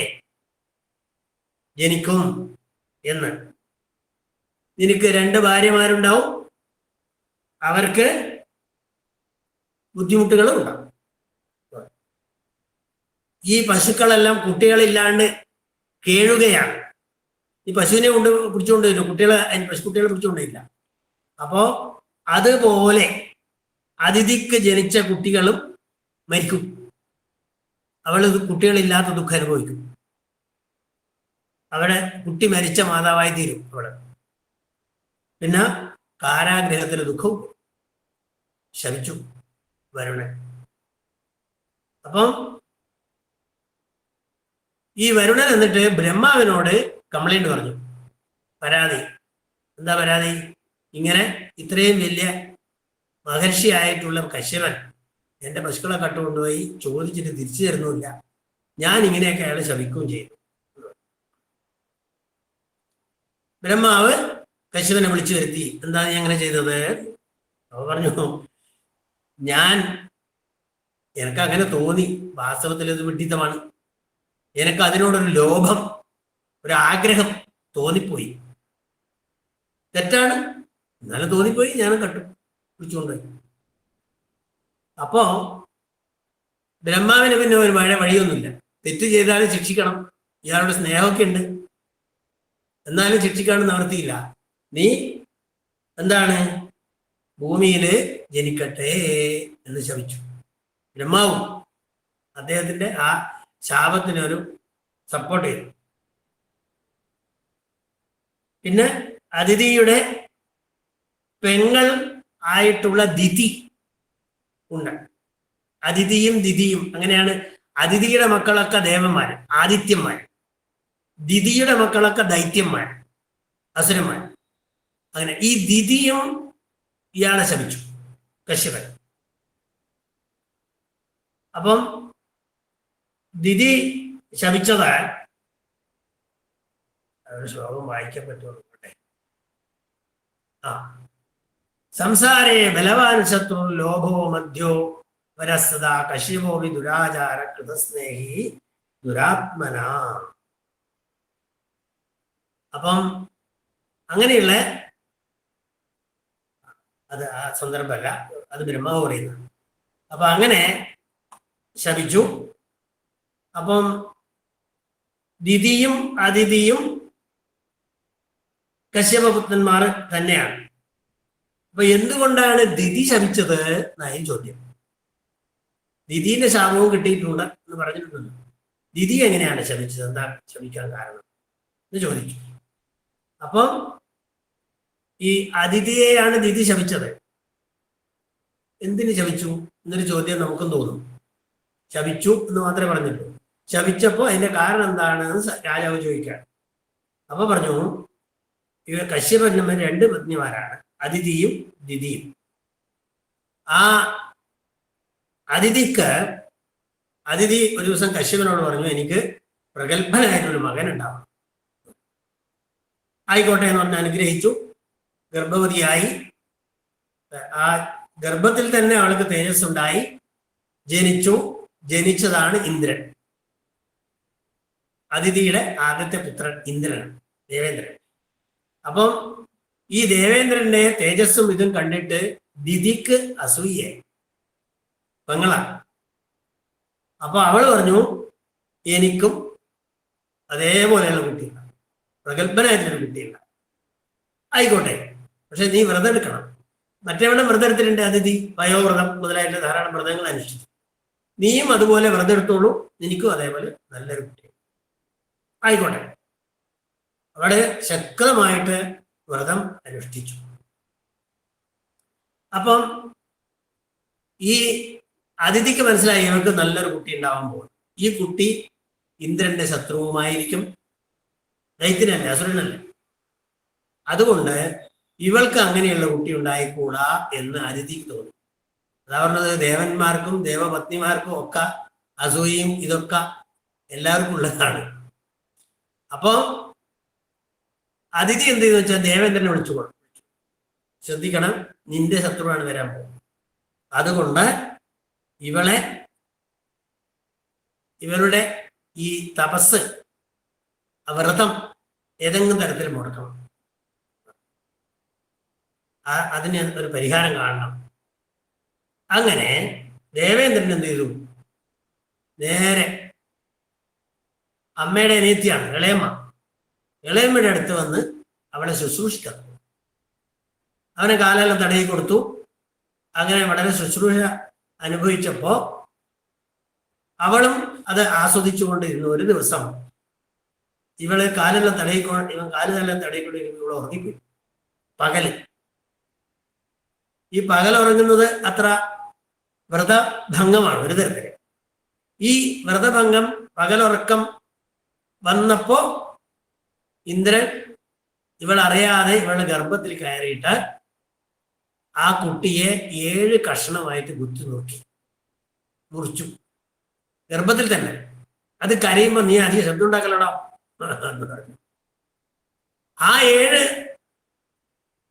ജനിക്കും എന്ന്. നിനക്ക് 2 ഭാര്യമാരുണ്ടാവും, അവർക്ക് ബുദ്ധിമുട്ടുകളും ഉണ്ടാവും. ഈ പശുക്കളെല്ലാം കുട്ടികളില്ലാണ്ട് കേഴുകയാണ്. ഈ പശുവിനെ പിടിച്ചുകൊണ്ട് വരും, പശുക്കുട്ടികളെ പിടിച്ചുകൊണ്ടില്ല. അപ്പോ അതുപോലെ അതിഥിക്ക് ജനിച്ച കുട്ടികളും മരിക്കും. അവൾ കുട്ടികളില്ലാത്ത ദുഃഖം അനുഭവിക്കും. അവിടെ കുട്ടി മരിച്ച മാതാവായി തീരും അവിടെ. പിന്നെ കാരാഗ്രഹത്തിലെ ദുഃഖവും ശമിച്ചു വരുണൻ. അപ്പം ഈ വരുണൻ എന്നിട്ട് ബ്രഹ്മാവിനോട് കംപ്ലൈന്റ് പറഞ്ഞു, പരാതി. എന്താ പരാതി? ഇങ്ങനെ ഇത്രയും വലിയ മഹർഷിയായിട്ടുള്ള കശ്യപൻ എൻ്റെ പശുക്കളെ കട്ടുകൊണ്ടുപോയി ചോദിച്ചിട്ട് തിരിച്ചു തരുന്നുമില്ല, ഞാൻ ഇങ്ങനെയൊക്കെ അയാൾ ശപിക്കുകയും ചെയ്തു. ബ്രഹ്മാവ് കശ്യപനെ വിളിച്ചു വരുത്തി, എന്താ നീ അങ്ങനെ ചെയ്തത്? അവ പറഞ്ഞു, എനിക്ക് അങ്ങനെ തോന്നി, വാസ്തവത്തിൽ ഇത് വിഡ്ഢിത്തമാണ്. എനിക്ക് അതിനോടൊരു ലോഭം, ഒരു ആഗ്രഹം തോന്നിപ്പോയി. തെറ്റാണ്, എന്നാലും തോന്നിപ്പോയി, ഞാനും കട്ടു പിടിച്ചുകൊണ്ടുപോയി. അപ്പോ ബ്രഹ്മാവിന് പിന്നെ ഒരു വഴിയൊന്നുമില്ല. തെറ്റ് ചെയ്താലും ശിക്ഷിക്കണം, ഇയാളുടെ സ്നേഹമൊക്കെ ഉണ്ട്, എന്നാലും ശിക്ഷിക്കാൻ നിവർത്തിയില്ല. നീ എന്താണ്, ഭൂമിയിൽ ജനിക്കട്ടെ എന്ന് ശപിച്ചു. ബ്രഹ്മാവും അദ്ദേഹത്തിന്റെ ആ ശാപത്തിനൊരു സപ്പോർട്ട് ചെയ്തു. പിന്നെ അതിഥിയുടെ പെങ്ങൾ ആയിട്ടുള്ള ദിതി ഉണ്ട്. അതിഥിയും ദിതിയും അങ്ങനെയാണ്. അതിഥിയുടെ മക്കളൊക്കെ ദേവന്മാർ, ആദിത്യന്മാർ. ദിതിയുടെ മക്കളൊക്കെ ദൈത്യന്മാർ, അസുരന്മാർ. അങ്ങനെ ഈ ദിതിയും ഇയാളെ ശപിച്ചു കശ്യപൻ. അപ്പം ദിതി ശപിച്ചതാൽ ഒരു ശ്ലോകം വായിക്കാൻ പറ്റുമോ? സംസാരേ ബലവാൻ ശത്രു ലോഭോ മധ്യോ വരസ്സദാ കശ്യപോ വി ദുരാചാര കൃതസ്നേഹി ദുരാത്മന. അപ്പം അങ്ങനെയുള്ള അത് ആ സന്ദർഭമല്ല, അത് ബ്രഹ്മാവ് പറയുന്നത്. അപ്പൊ അങ്ങനെ ശപിച്ചു. അപ്പം ദിതിയും അതിഥിയും കശ്യപപുത്രന്മാർ തന്നെയാണ്. അപ്പൊ എന്തുകൊണ്ടാണ് ദിതി ശപിച്ചത് എന്നായി ചോദ്യം. ദിതിന്റെ ശാപവും കിട്ടിയിട്ടുണ്ട് എന്ന് പറഞ്ഞിട്ടുണ്ട്. ദിതി എങ്ങനെയാണ് ശപിച്ചത്, എന്താ ശപിക്കാൻ കാരണം എന്ന് ചോദിച്ചു. അപ്പം ഈ അതിഥിയെയാണ് ദിതി ശപിച്ചത്. എന്തിന് ശപിച്ചു എന്നൊരു ചോദ്യം നമുക്കും തോന്നും. ശപിച്ചു എന്ന് മാത്രമേ പറഞ്ഞിട്ടുള്ളൂ. ശപിച്ചപ്പോ അതിന്റെ കാരണം എന്താണെന്ന് രാജാവ് ചോദിക്കുകയാണ്. അപ്പൊ പറഞ്ഞു, ഇവ കശ്യപന്മാർ 2 പത്നിമാരാണ്, അതിഥിയും ദിതിയും. ആ അതിഥി ഒരു ദിവസം കശ്യപനോട് പറഞ്ഞു, എനിക്ക് പ്രഗത്ഭനായിട്ടൊരു മകൻ ഉണ്ടാവും. ആയിക്കോട്ടെ എന്ന് പറഞ്ഞ് അനുഗ്രഹിച്ചു. ഗർഭവതിയായി. ആ ഗർഭത്തിൽ തന്നെ അവൾക്ക് തേജസ്സുണ്ടായി. ജനിച്ചതാണ് ഇന്ദ്രൻ. അതിഥിയുടെ ആദ്യത്തെ പുത്രൻ ഇന്ദ്രനാണ്, ദേവേന്ദ്രൻ. അപ്പം ഈ ദേവേന്ദ്രന്റെ തേജസ്സും ഇതും കണ്ടിട്ട് ദിതിക്ക് അസൂയായി, പെങ്ങളാണ്. അപ്പൊ അവൾ പറഞ്ഞു, എനിക്കും അതേപോലെയുള്ള കുട്ടിയുണ്ട്, പ്രഗത്ഭനായിട്ടൊരു കുട്ടിയുണ്ട്. ആയിക്കോട്ടെ, പക്ഷെ നീ വ്രതം എടുക്കണം. മറ്റേവണ്ണം വ്രതം എടുത്തിട്ടുണ്ട് അതിഥി, വയോവ്രതം മുതലായിട്ടുള്ള ധാരാളം വ്രതങ്ങൾ അനുഷ്ഠിച്ചു. നീയും അതുപോലെ വ്രതം എടുത്തോളൂ, നിനക്കും അതേപോലെ നല്ലൊരു കുട്ടി. ആയിക്കോട്ടെ. അവിടെ ശക്തമായിട്ട് വ്രതം അനുഷ്ഠിച്ചു. അപ്പം ഈ അതിഥിക്ക് മനസ്സിലായി ഇവർക്ക് നല്ലൊരു കുട്ടി ഉണ്ടാവാൻ പോകും. ഈ കുട്ടി ഇന്ദ്രന്റെ ശത്രുവുമായിരിക്കും. ദൈത്യനല്ലേ, അസുരനല്ലേ. അതുകൊണ്ട് ഇവൾക്ക് അങ്ങനെയുള്ള കുട്ടി ഉണ്ടായിക്കൂടാ എന്ന് അതിഥിക്ക് തോന്നി. അതാ പറഞ്ഞത്, ദേവന്മാർക്കും ദേവപത്നിമാർക്കും ഒക്കെ അസൂയയും ഇതൊക്കെ എല്ലാവർക്കും ഉള്ളതാണ്. അപ്പോ അതിഥി എന്ത് ചെയ്തു വെച്ചാൽ ദേവേന്ദ്രനെ വിളിച്ചു കൊടുത്തു. ശ്രദ്ധിക്കണം, നിന്റെ ശത്രുവാണ് വരാൻ പോകുന്നത്. അതുകൊണ്ട് ഇവരുടെ ഈ തപസ്, വ്രതം ഏതെങ്കിലും തരത്തിൽ മുടക്കണം. അതിന് ഒരു പരിഹാരം കാണണം. അങ്ങനെ ദേവേന്ദ്രൻ എന്ത് ചെയ്തു, നേരെ അമ്മയുടെ അനിയത്തിയാണ് ഇളയമ്മയുടെ അടുത്ത് വന്ന് അവളെ ശുശ്രൂഷിക്കണം. അവനെ കാലെല്ലാം തടയി കൊടുത്തു. അങ്ങനെ വളരെ ശുശ്രൂഷ അനുഭവിച്ചപ്പോ അവളും അത് ആസ്വദിച്ചുകൊണ്ടിരുന്നു. ഒരു ദിവസം ഇവൻ കാലെല്ലാം തടയിക്കൊണ്ടിരുന്നു. ഇവൾ ഉറങ്ങിപ്പോയി. പകല് ഈ പകൽ ഉറങ്ങുന്നത് അത്ര വ്രതഭംഗമാണ് ഒരു തരത്തില്. ഈ വ്രതഭംഗം, പകലുറക്കം വന്നപ്പോ ഇന്ദ്രൻ ഇവൾ അറിയാതെ ഇവളുടെ ഗർഭത്തിൽ കയറിയിട്ട് ആ കുട്ടിയെ 7 കഷ്ണമായിട്ട് കുത്തി നോക്കി മുറിച്ചു. ഗർഭത്തിൽ തന്നെ. അത് കരയുമ്പോ നീ അധികം ശബ്ദം ഉണ്ടാക്കലടാ. ആ 7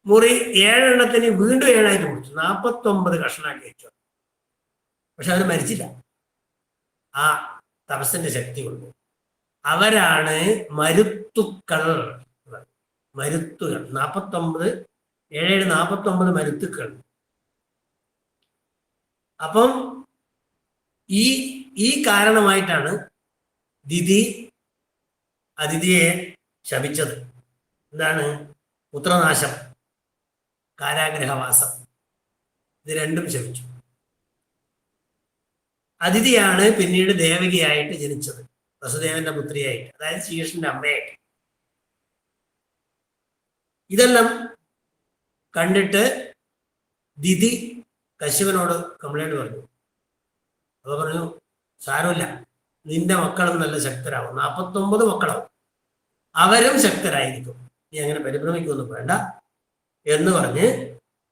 മുറി 7 എണ്ണത്തിന് വീണ്ടും 7 മുറിച്ചു. 49 കഷ്ണാക്കി വെച്ചു. പക്ഷെ അത് മരിച്ചില്ല. ആ തപസ്സിന്റെ ശക്തി കൊണ്ട്. അവരാണ് മരുത്തുക്കൾ. 49 49 മരുത്തുക്കൾ. അപ്പം ഈ കാരണമായിട്ടാണ് ദിതി അതിഥിയെ ശപിച്ചത്. എന്താണ്? പുത്രനാശം, കാരാഗ്രഹവാസം, ഇത് രണ്ടും ശപിച്ചു. അതിഥിയാണ് പിന്നീട് ദേവകിയായിട്ട് ജനിച്ചത്, വസുദേവന്റെ പുത്രിയായിട്ട്, അതായത് ശ്രീകൃഷ്ണന്റെ അമ്മയായിട്ട്. ഇതെല്ലാം കണ്ടിട്ട് ദിതി കശ്യപനോട് കംപ്ലൈന്റ് പറഞ്ഞു. അപ്പൊ പറഞ്ഞു, സാരമില്ല, നിന്റെ മക്കളും നല്ല ശക്തരാകും, 49 മക്കളാവും, അവരും ശക്തരായിരിക്കും, നീ അങ്ങനെ പരിഭ്രമിക്കൊന്നും വേണ്ട എന്ന് പറഞ്ഞ്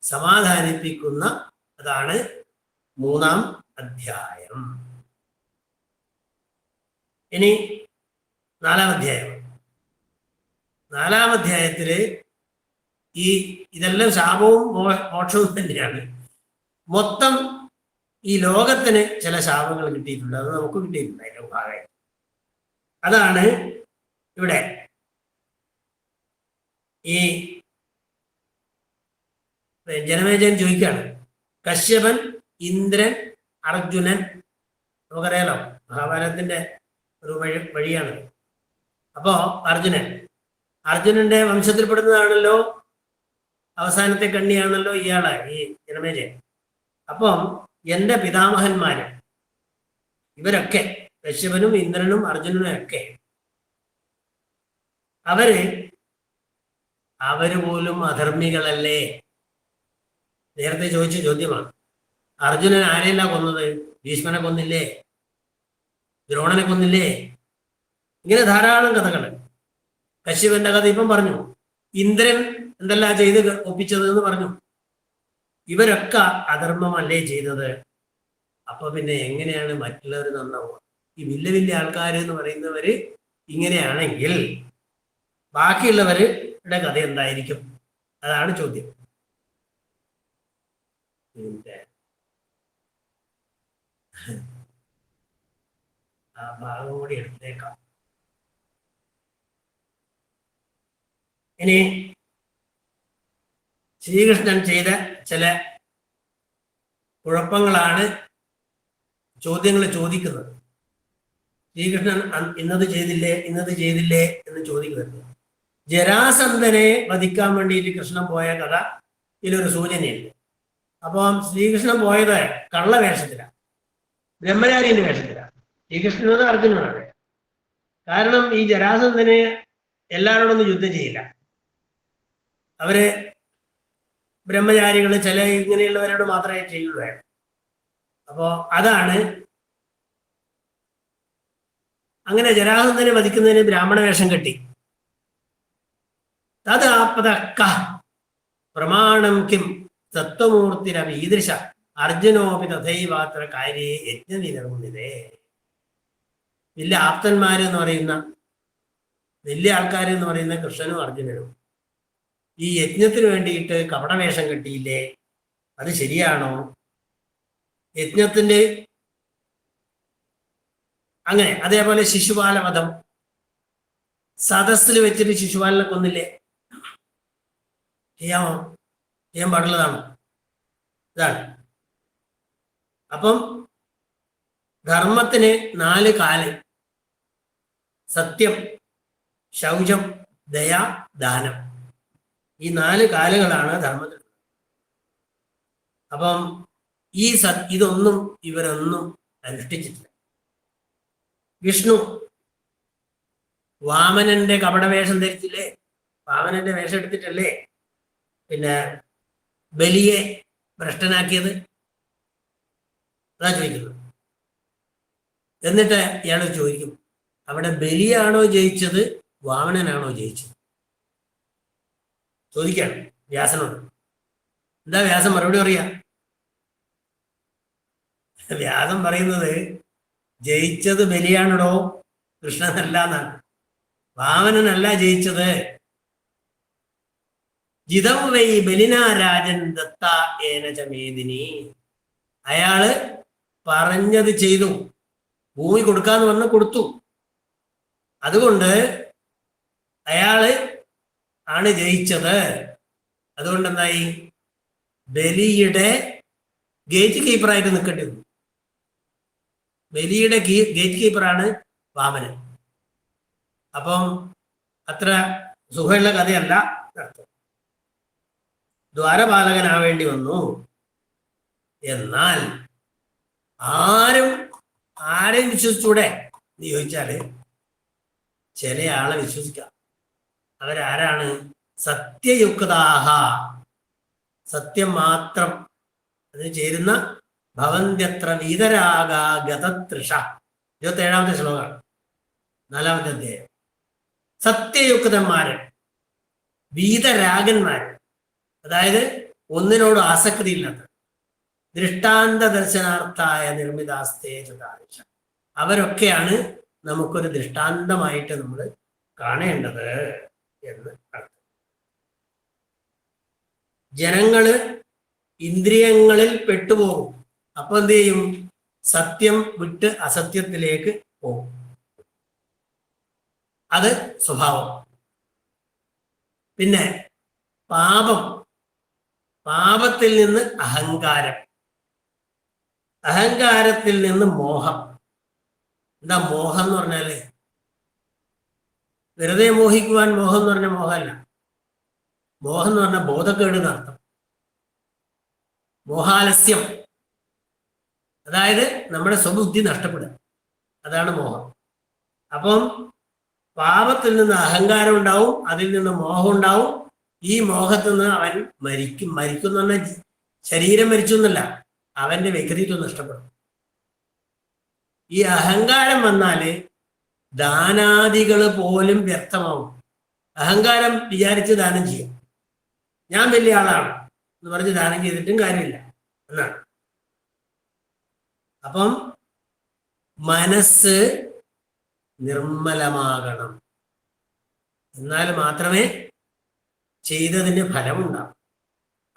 സമാധാനിപ്പിക്കുന്ന അതാണ് 3-ാം അധ്യായം. ഇനി 4-ാം അധ്യായം. 4-ാം അധ്യായത്തില് ഇതെല്ലാം ശാപവും മോക്ഷവും തന്നെയാണ്. മൊത്തം ഈ ലോകത്തിന് ചില ശാപങ്ങൾ കിട്ടിയിട്ടുണ്ട്, അത് നമുക്ക് കിട്ടിയിട്ടുണ്ട് അതിന്റെ ഭാഗമായി. അതാണ് ഇവിടെ ഈ ജനമേജയൻ ചോദിക്കുകയാണ്, കശ്യപൻ, ഇന്ദ്രൻ, അർജുനൻ, നമുക്കറിയാലോ മഹാഭാരതത്തിന്റെ ഒരു വഴിയാണ്. അപ്പോ അർജുനന്റെ വംശത്തിൽപ്പെടുന്നതാണല്ലോ, അവസാനത്തെ കണ്ണിയാണല്ലോ ഇയാള്, ഈ ജനമേജയൻ. അപ്പം എൻ്റെ പിതാമഹന്മാര് ഇവരൊക്കെ, കശ്യപനും ഇന്ദ്രനും അർജുനനും ഒക്കെ, അവര് പോലും അധർമ്മികളല്ലേ? നേരത്തെ ചോദിച്ച ചോദ്യമാണ്. അർജുനൻ ആരെയല്ല കൊന്നത്? ഭീഷ്മനെ കൊന്നില്ലേ? ദ്രോണനെ കൊന്നില്ലേ? ഇങ്ങനെ ധാരാളം കഥകൾ. കശ്യപന്റെ കഥ ഇപ്പം പറഞ്ഞു. ഇന്ദ്രൻ എന്തെല്ലാം ചെയ്ത് ഒപ്പിച്ചത് എന്ന് പറഞ്ഞു. ഇവരൊക്കെ അധർമ്മമല്ലേ ചെയ്തത്? അപ്പൊ പിന്നെ എങ്ങനെയാണ് മറ്റുള്ളവർ നന്നാവുക? ഈ വലിയ ആൾക്കാർ എന്ന് പറയുന്നവര് ഇങ്ങനെയാണെങ്കിൽ ബാക്കിയുള്ളവരുടെ കഥ എന്തായിരിക്കും? അതാണ് ചോദ്യം. ആ ഭാഗം കൂടി എടുത്തേക്കാം. ഇനി ശ്രീകൃഷ്ണൻ ചെയ്ത ചില കുഴപ്പങ്ങളാണ് ചോദ്യങ്ങൾ ചോദിക്കുന്നത്. ശ്രീകൃഷ്ണൻ ഇന്നത് ചെയ്തില്ലേ എന്ന് ചോദിക്കുന്നത്. ജരാസന്ധനെ വധിക്കാൻ വേണ്ടിയിട്ട് കൃഷ്ണൻ പോയ കഥ ഇതിലൊരു സൂചനയുണ്ട്. അപ്പം ശ്രീകൃഷ്ണൻ പോയത് കള്ളവേഷത്തിലാണ്, ബ്രഹ്മചാരിന്റെ വേഷത്തിലാണ്. ശ്രീകൃഷ്ണനോട് അർജുനനാണ്. കാരണം ഈ ജരാസന്ധനെ എല്ലാവരോടൊന്നും യുദ്ധം ചെയ്യില്ല. അവര് ബ്രഹ്മചാരികൾ ചില ഇങ്ങനെയുള്ളവരോട് മാത്രമേ ചെയ്യുള്ളൂ. അപ്പോ അതാണ് അങ്ങനെ ജരാസന്ധനെ വധിക്കുന്നതിന് ബ്രാഹ്മണ വേഷം കെട്ടി. തദാപതക്ക പ്രമാണം കിം തത്വമൂർത്തിരവീദൃശ അർജുനോപി തഥൈവാത്ര കാര്യേ യജ്ഞനിർമ്മിതേ. വലിയ ആപ്തന്മാരെന്ന് പറയുന്ന വലിയ ആൾക്കാരെന്ന് പറയുന്ന കൃഷ്ണനും അർജുനനും ഈ യജ്ഞത്തിന് വേണ്ടിയിട്ട് കപടവേഷം കെട്ടിയില്ലേ? അത് ശരിയാണോ? യജ്ഞത്തിന്റെ അങ്ങനെ അതേപോലെ ശിശുപാലവധം, സദസ്സിൽ വെച്ചിട്ട് ശിശുപാലനെ കൊന്നില്ലേ? ചെയ്യാൻ പാടുള്ളതാണ്. ഇതാണ്. അപ്പം ധർമ്മത്തിന് 4 കാല്: സത്യം, ശൗചം, ദയ, ദാനം. ഈ 4 കാലുകളാണ് ധർമ്മത്തിൽ. അപ്പം ഇതൊന്നും ഇവരൊന്നും അനുഷ്ഠിച്ചിട്ടില്ല. വിഷ്ണു വാമനന്റെ കപടവേഷം ധരിച്ചില്ലേ? വാമനന്റെ വേഷം എടുത്തിട്ടല്ലേ പിന്നെ ബലിയെ ഭ്രഷ്ടനാക്കിയത്? അതാ ചോദിക്കുന്നത്. എന്നിട്ട് ഇയാൾ ചോദിക്കും, അവിടെ ബലിയാണോ ജയിച്ചത്, വാമനനാണോ ജയിച്ചത്? ചോദിക്കാണ് വ്യാസനോട്. എന്താ വ്യാസൻ മറുപടി പറയാ? വ്യാസൻ പറയുന്നത് ജയിച്ചത് ബലിയാണോ, കൃഷ്ണനല്ല എന്നാണ്. വാമനനല്ല ജയിച്ചത്. ജിതം വൈ ബലിനാരാജൻ ദത്ത ഏനച മേദിനി. അയാള് പറഞ്ഞത് ചെയ്തു. ഭൂമി കൊടുക്കാന്ന് പറഞ്ഞ് കൊടുത്തു. അതുകൊണ്ട് അയാള് ആണ് ജയിച്ചത്. അതുകൊണ്ട് എന്തായി? ബലിയുടെ ഗേറ്റ് കീപ്പറായിട്ട് നിൽക്കേണ്ടി വന്നു. ബലിയുടെ ഗേറ്റ് കീപ്പറാണ് വാമനൻ. അപ്പം അത്ര സുഖമുള്ള കഥയല്ല. ദ്വാരപാലകനാവേണ്ടി വന്നു. എന്നാൽ ആരെയും വിശ്വസിച്ചൂടെ എന്ന് ചോദിച്ചാല് ചില ആളെ വിശ്വസിക്കാം. അവരാരാണ്? സത്യയുക്താഹ, സത്യം മാത്രം അതിന് ചേരുന്ന ഭവന്ത്യത്ര വീതരാഗതൃഷ. 27ാമത്തെ ശ്ലോകമാണ്, 4ാമത്തെ അധ്യായം. സത്യയുക്തന്മാര്, വീതരാഗന്മാര്, അതായത് ഒന്നിനോട് ആസക്തിയില്ലാത്ത ദൃഷ്ടാന്ത ദർശനാർത്ഥായ നിർമ്മിതാസ്തേ ചതാദശ, അവരൊക്കെയാണ് നമുക്കൊരു ദൃഷ്ടാന്തമായിട്ട് നമ്മൾ കാണേണ്ടത് എന്ന് അർത്ഥം. ജനങ്ങള് ഇന്ദ്രിയങ്ങളിൽ പെട്ടുപോകും. അപ്പൊ എന്ത് ചെയ്യും? സത്യം വിട്ട് അസത്യത്തിലേക്ക് പോകും. അത് സ്വഭാവം. പിന്നെ പാപത്തിൽ നിന്ന് അഹങ്കാരം, അഹങ്കാരത്തിൽ നിന്ന് മോഹം. എന്താ മോഹം എന്ന് പറഞ്ഞാല്? വെറുതെ മോഹിക്കുവാൻ മോഹം എന്ന് പറഞ്ഞ മോഹമല്ല. മോഹം എന്ന് പറഞ്ഞാൽ ബോധക്കേട് എന്നർത്ഥം. മോഹാലസ്യം, അതായത് നമ്മുടെ സ്വബുദ്ധി നഷ്ടപ്പെടുക, അതാണ് മോഹം. അപ്പം പാപത്തിൽ നിന്ന് അഹങ്കാരം ഉണ്ടാവും, അതിൽ നിന്ന് മോഹം ഉണ്ടാവും. ഈ മോഹത്തിൽ നിന്ന് അവൻ മരിക്കും. മരിക്കും എന്ന് പറഞ്ഞാൽ ശരീരം മരിച്ചു എന്നല്ല, അവന്റെ വ്യക്തിത്വം നഷ്ടപ്പെടും. ഈ അഹങ്കാരം വന്നാല് ദാനാദികൾ പോലും വ്യർത്ഥമാവും. അഹങ്കാരം വിചാരിച്ച് ദാനം ചെയ്യും. ഞാൻ വലിയ ആളാണ് എന്ന് പറഞ്ഞ് ദാനം ചെയ്തിട്ടും കാര്യമില്ല എന്നാണ്. അപ്പം മനസ്സ് നിർമ്മലമാകണം, എന്നാൽ മാത്രമേ ചെയ്തതിന് ഫലമുണ്ടാവും.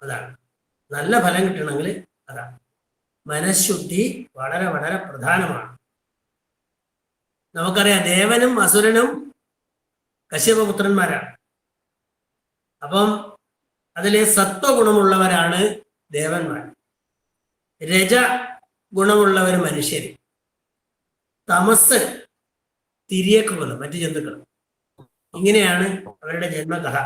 അതാണ് നല്ല ഫലം കിട്ടണമെങ്കിൽ അതാണ് മനഃശുദ്ധി വളരെ വളരെ പ്രധാനമാണ്. നമുക്കറിയാം, ദേവനും അസുരനും കശ്യപപുത്രന്മാരാണ്. അപ്പം അതിലെ സത്വഗുണമുള്ളവരാണ് ദേവന്മാർ, രജ ഗുണമുള്ളവർ മനുഷ്യർ, തമസ് തിര്യക്കുകളും മറ്റു ജന്തുക്കളും. ഇങ്ങനെയാണ് അവരുടെ ജന്മകഥ.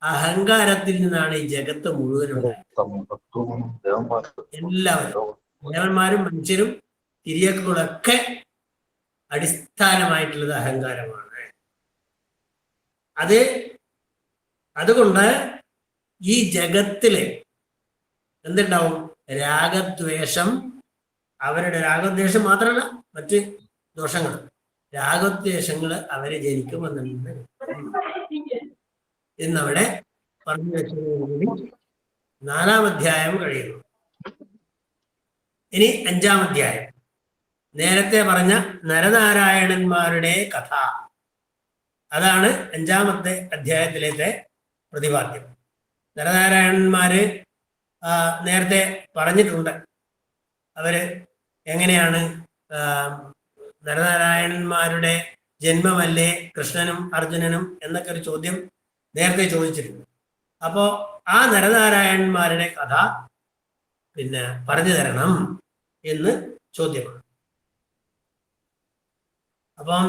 അഹങ്കാരത്തിൽ നിന്നാണ് ഈ ജഗത്ത് മുഴുവനും എല്ലാവരും, ദേവന്മാരും മനുഷ്യരും തിര്യക്കുകളൊക്കെ അടിസ്ഥാനമായിട്ടുള്ളത് അഹങ്കാരമാണ്. അതുകൊണ്ട് ഈ ജഗത്തില് എന്തുണ്ടാവും? രാഗദ്വേഷം. അവരുടെ രാഗദ്വേഷം മാത്രമല്ല, മറ്റ് ദോഷങ്ങൾ, രാഗദ്വേഷങ്ങൾ അവരെ ജനിക്കുമെന്നുണ്ട് എന്നവിടെ പറഞ്ഞു വെച്ചതോടുകൂടി 4-ാം അധ്യായം കഴിയുന്നു. ഇനി 5-ാം അധ്യായം, നേരത്തെ പറഞ്ഞ നരനാരായണന്മാരുടെ കഥ. അതാണ് 5-ാമത്തെ അധ്യായത്തിലത്തെ പ്രതിപാദ്യം. നരനാരായണന്മാര് നേരത്തെ പറഞ്ഞിട്ടുണ്ട്. അവര് എങ്ങനെയാണ് നരനാരായണന്മാരുടെ ജന്മമല്ലേ കൃഷ്ണനും അർജുനനും എന്നൊക്കെ ഒരു ചോദ്യം നേരത്തെ ചോദിച്ചിട്ടുണ്ട്. അപ്പോ ആ നരനാരായണന്മാരുടെ കഥ പിന്നെ പറഞ്ഞു തരണം എന്ന് ചോദ്യമാണ്. അപ്പം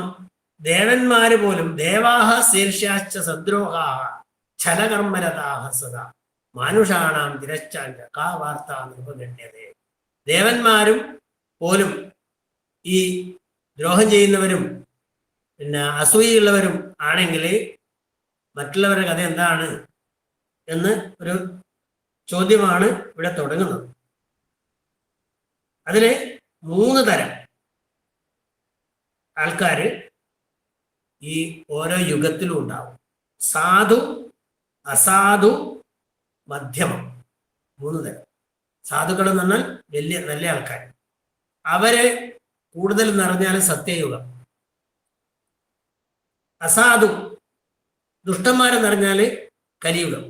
ദേവന്മാര് പോലും ദേവാഹ ശീർഷാശ്ച സദ്രോഹാഹ ഛലകർമ്മരതാഹ സദാ മാനുഷാണാം തിരശ്ചാഞ്ച കാ വാർത്ത നിർഭഗണ്യതേ. ദേവന്മാരും പോലും ഈ ദ്രോഹം ചെയ്യുന്നവരും പിന്നെ അസൂയുള്ളവരും ആണെങ്കിൽ മറ്റുള്ളവരുടെ കഥ എന്താണ് എന്ന് ഒരു ചോദ്യമാണ് ഇവിടെ തുടങ്ങുന്നത്. അതില് 3 തരം ആൾക്കാര് ഈ ഓരോ യുഗത്തിലും ഉണ്ടാവും. സാധു, അസാധു, മധ്യമം. 3 തരം. സാധുക്കൾ എന്ന് പറഞ്ഞാൽ വലിയ നല്ല ആൾക്കാർ. അവര് കൂടുതൽ നിറഞ്ഞാൽ സത്യയുഗം. അസാധു ദുഷ്ടന്മാരെ നിറഞ്ഞാല് കലിയുഗം.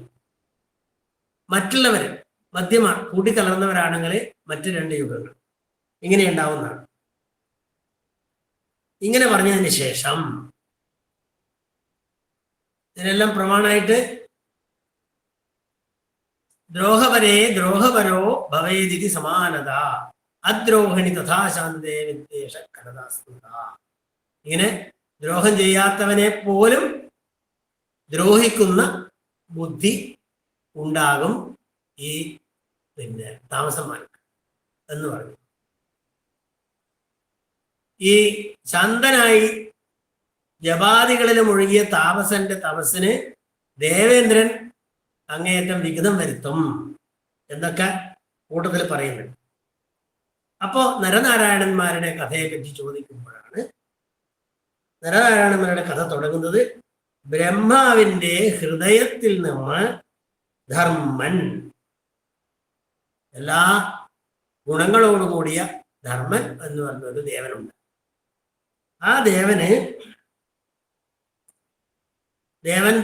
മറ്റുള്ളവര് മധ്യമ കൂട്ടിക്കലർന്നവരാണെങ്കിൽ മറ്റു 2 യുഗങ്ങൾ. ഇങ്ങനെ ഉണ്ടാവുന്നതാണ്. ഇങ്ങനെ പറഞ്ഞതിന് ശേഷം ഇതിനെല്ലാം പ്രമാണമായിട്ട് ദ്രോഹപരേ ദ്രോഹപരോ ഭവേദിതി സമാനത അദ്രോഹിണി തഥാശാന്തേ വിദ്വേഷ കരദാസ്തുത. ഇങ്ങനെ ദ്രോഹം ചെയ്യാത്തവനെ പോലും ദ്രോഹിക്കുന്ന ബുദ്ധി ഉണ്ടാകും ഈ പിന്നെ താമസന്മാർക്ക് എന്ന് പറഞ്ഞു. ഈ ശാന്തനായി ജപാദികളിൽ മുഴുകിയ താമസന്റെ തപസ്സിന് ദേവേന്ദ്രൻ അങ്ങേയറ്റം വിഘ്നം വരുത്തും എന്നൊക്കെ കൂട്ടത്തിൽ പറയുന്നുണ്ട്. അപ്പോ നരനാരായണന്മാരുടെ കഥയെ പറ്റി ചോദിക്കുമ്പോഴാണ് നരനാരായണന്മാരുടെ കഥ തുടങ്ങുന്നത്. ബ്രഹ്മാവിന്റെ ഹൃദയത്തിൽ നിന്ന് ധർമ്മൻ, എല്ലാ ഗുണങ്ങളോടും കൂടിയ ധർമ്മൻ എന്ന് പറഞ്ഞ ഒരു ദേവനുണ്ട്. ആ ദേവൻ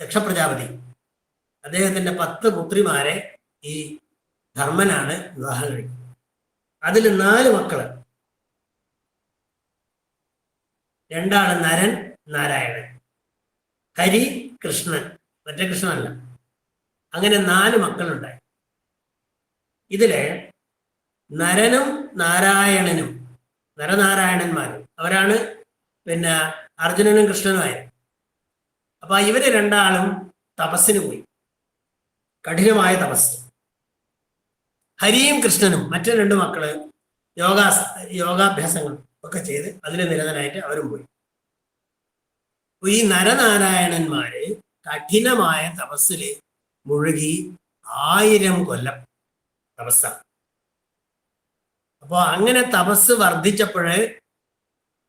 ദക്ഷ പ്രജാപതി, അദ്ദേഹത്തിന്റെ 10 പുത്രിമാരെ ഈ ധർമ്മനാണ് വിവാഹം കഴിക്കുന്നത്. അതിൽ 4 മക്കള്, 2 നരൻ, നാരായണൻ, ഹരി, കൃഷ്ണൻ, മറ്റേ കൃഷ്ണനല്ല. അങ്ങനെ 4 മക്കളുണ്ടായി. ഇതില് നരനും നാരായണനും, നരനാരായണന്മാരും, അവരാണ് പിന്നെ അർജുനനും കൃഷ്ണനുമായിരുന്നു. അപ്പൊ ഇവര് 2 തപസ്സിന് പോയി, കഠിനമായ തപസ്. ഹരിയും കൃഷ്ണനും മറ്റു 2 മക്കള് യോഗാഭ്യാസങ്ങൾ ഒക്കെ ചെയ്ത് അതിൽ നിരതനായിട്ട് അവരും പോയി. ഈ നരനാരായണന്മാര് കഠിനമായ തപസ്സില് മുഴുകി 1000 കൊല്ലം തപസ്സാണ്. അപ്പോ അങ്ങനെ തപസ് വർദ്ധിച്ചപ്പോഴ്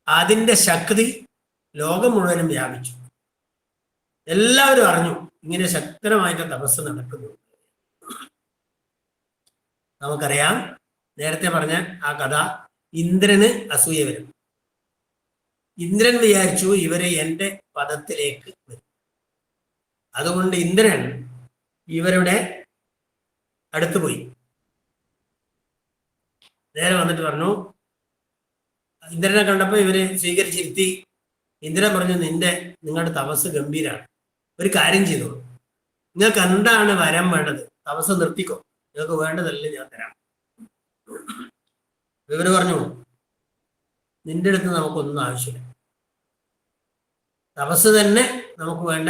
അതിന്റെ ശക്തി ലോകം മുഴുവനും വ്യാപിച്ചു. എല്ലാവരും അറിഞ്ഞു ഇങ്ങനെ ശക്തമായിട്ട് തപസ് നടക്കുന്നു. നമുക്കറിയാം, നേരത്തെ പറഞ്ഞ ആ കഥ, ഇന്ദ്രന് അസൂയ വരും. ഇന്ദ്രൻ വിചാരിച്ചു ഇവരെ എൻ്റെ പദത്തിലേക്ക് വരും. അതുകൊണ്ട് ഇന്ദ്രൻ ഇവരുടെ അടുത്ത് പോയി. നേരെ വന്നിട്ട് പറഞ്ഞു, ഇന്ദ്രനെ കണ്ടപ്പോൾ ഇവര് സ്വീകരിച്ചിരുത്തി. ഇന്ദ്രൻ പറഞ്ഞു, നിങ്ങളുടെ തപസ് ഗംഭീരാണ്, ഒരു കാര്യം ചെയ്തോളൂ, നിങ്ങൾക്ക് എന്താണ് വരം വേണ്ടത്, തപസ് നിർത്തിക്കോ, നിങ്ങൾക്ക് വേണ്ടതല്ലേ ഞാൻ തരാം. ഇവര് പറഞ്ഞു, നിന്റെ അടുത്ത് നമുക്കൊന്നും ആവശ്യമില്ല, തപസ് തന്നെ നമുക്ക് വേണ്ട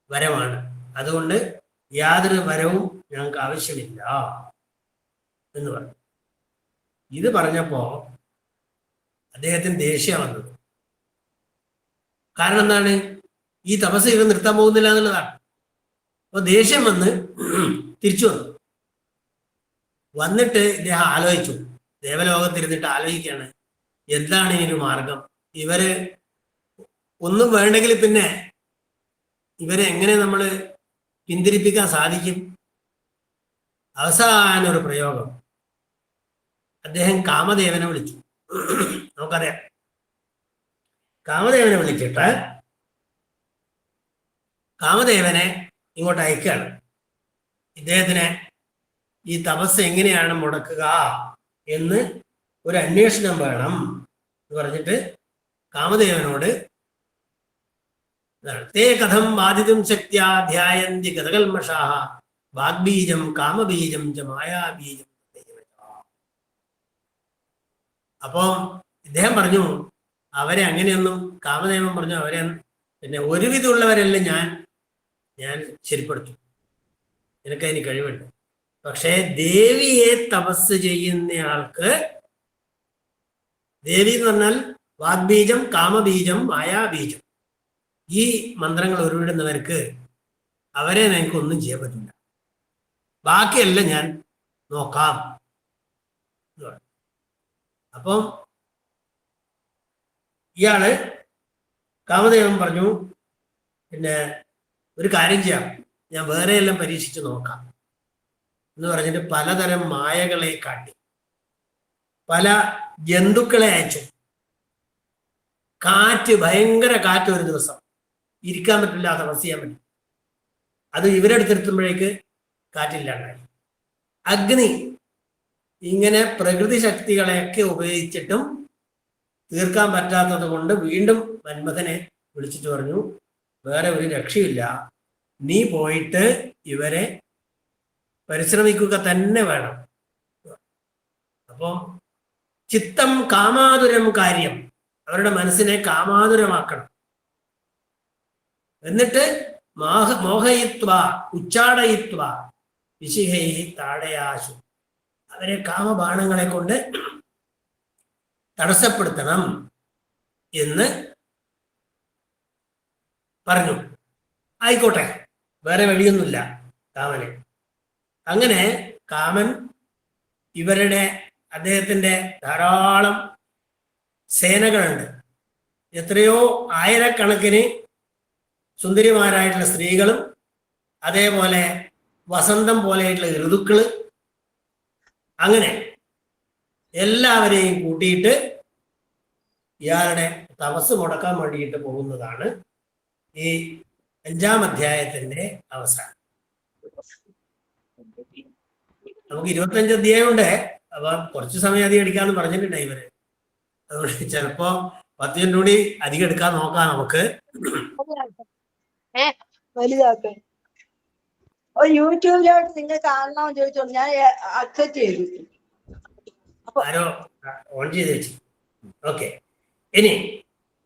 വരമാണ്, അതുകൊണ്ട് യാതൊരു വരവും ഞങ്ങൾക്ക് ആവശ്യമില്ല എന്ന് പറഞ്ഞു. ഇത് പറഞ്ഞപ്പോ അദ്ദേഹത്തിന് ദേഷ്യം വന്നത്. കാരണം എന്താണ്? ഈ തപസ് ഇവ നിർത്താൻ പോകുന്നില്ല എന്നുള്ളതാണ്. അപ്പൊ ദേഷ്യം വന്ന് തിരിച്ചു വന്നിട്ട് ഇദ്ദേഹം ആലോചിച്ചു, ദേവലോകത്തിരുന്നിട്ട് ആലോചിക്കുകയാണ്, എന്താണ് ഇതിനൊരു മാർഗം? ഇവര് ഒന്നും വേണ്ടെങ്കിൽ പിന്നെ ഇവരെ എങ്ങനെ നമ്മൾ പിന്തിരിപ്പിക്കാൻ സാധിക്കും? അവസാന ഒരു പ്രയോഗം, അദ്ദേഹം കാമദേവനെ വിളിച്ചു. നമുക്കറിയാം, കാമദേവനെ വിളിച്ചിട്ട് കാമദേവനെ ഇങ്ങോട്ട് അയക്കുകയാണ്. ഇദ്ദേഹത്തിനെ ഈ തപസ് എങ്ങനെയാണ് മുടക്കുക എന്ന് ഒരു അന്വേഷണം വേണം എന്ന് പറഞ്ഞിട്ട് കാമദേവനോട്, തേ കഥം ബാധിതും ശക്തിയാ ധ്യായന്തി ഗതകൽമഷാഹ വാഗ്ബീജം കാമബീജം ച മായാബീജം. അപ്പോ ഇദ്ദേഹം പറഞ്ഞു, അവരെ അങ്ങനെയൊന്നും, കാമദേവൻ പറഞ്ഞു, അവരെ പിന്നെ ഒരുവിധമുള്ളവരെല്ലാം ഞാൻ ശരിപ്പെടുത്തും, നിനക്കതിന് കഴിവുണ്ട്. പക്ഷേ ദേവിയെ തപസ് ചെയ്യുന്നയാൾക്ക്, ദേവി എന്ന് പറഞ്ഞാൽ വാഗ്ബീജം കാമബീജം മായാബീജം, ഈ മന്ത്രങ്ങൾ ഉരുവിടുന്നവർക്ക് അവരെ എനിക്കൊന്നും ചെയ്യാൻ പറ്റില്ല, ബാക്കിയെല്ലാം ഞാൻ നോക്കാം. അപ്പം ഇയാള് കാമദേവൻ പറഞ്ഞു, പിന്നെ ഒരു കാര്യം ചെയ്യാം, ഞാൻ വേറെ എല്ലാം പരീക്ഷിച്ച് നോക്കാം എന്ന് പറഞ്ഞിട്ട് പലതരം മായകളെ കാട്ടി, പല ജന്തുക്കളെ അയച്ചു. ഭയങ്കര കാറ്റ് ഒരു ദിവസം, ഇരിക്കാൻ പറ്റില്ല, തപസ് ചെയ്യാൻ പറ്റും. അത് ഇവരെടുത്തെടുത്തുമ്പോഴേക്ക് കാറ്റില്ലാണ്ടായി. അഗ്നി, ഇങ്ങനെ പ്രകൃതി ശക്തികളെയൊക്കെ ഉപയോഗിച്ചിട്ടും തീർക്കാൻ പറ്റാത്തത് കൊണ്ട് വീണ്ടും മന്മഥനെ വിളിച്ചിട്ട് പറഞ്ഞു, വേറെ ഒരു രക്ഷയില്ല, നീ പോയിട്ട് ഇവരെ പരിശ്രമിക്കുക തന്നെ വേണം. അപ്പം ചിത്തം കാമാതുരം കാര്യം, അവരുടെ മനസ്സിനെ കാമാതുരമാക്കണം. എന്നിട്ട് മോഹയിത്വ ഉച്ചാടയിത്വ വിശിഹൈ താടയാശു, അവരെ കാമബാണങ്ങളെ കൊണ്ട് തടസ്സപ്പെടുത്തണം എന്ന് പറഞ്ഞു. ആയിക്കോട്ടെ, വേറെ വഴിയൊന്നുമില്ല കാമന്. അങ്ങനെ കാമൻ അദ്ദേഹത്തിന്റെ ധാരാളം സേനകളുണ്ട്, എത്രയോ ആയിരക്കണക്കിന് സുന്ദരിമാരായിട്ടുള്ള സ്ത്രീകളും അതേപോലെ വസന്തം പോലെയായിട്ടുള്ള ഋതുക്കള്, അങ്ങനെ എല്ലാവരെയും കൂട്ടിയിട്ട് ഇയാളുടെ തപസ് മുടക്കാൻ വേണ്ടിയിട്ട് പോകുന്നതാണ് ഈ 5-ാം അധ്യായത്തിന്റെ അവസാനം. നമുക്ക് 25 അധ്യായം ഉണ്ട്. അപ്പൊ കുറച്ച് സമയം അധികം എടുക്കാന്ന് പറഞ്ഞിട്ടുണ്ട് ഇവര്. അതുകൊണ്ട് ചിലപ്പോ 10 മിനിറ്റ് കൂടി അധികം എടുക്കാൻ നോക്കാം നമുക്ക്. വലുതാക്കാൻ യൂട്യൂബിലോട്ട് നിങ്ങൾ കാണണമെന്ന് ചോദിച്ചോണ്ട് ഞാൻ അക്സെപ്റ്റ് ചെയ്തു. ആരോ ഓൺ ചെയ്ത് വെച്ചു. ഓക്കെ, ഇനി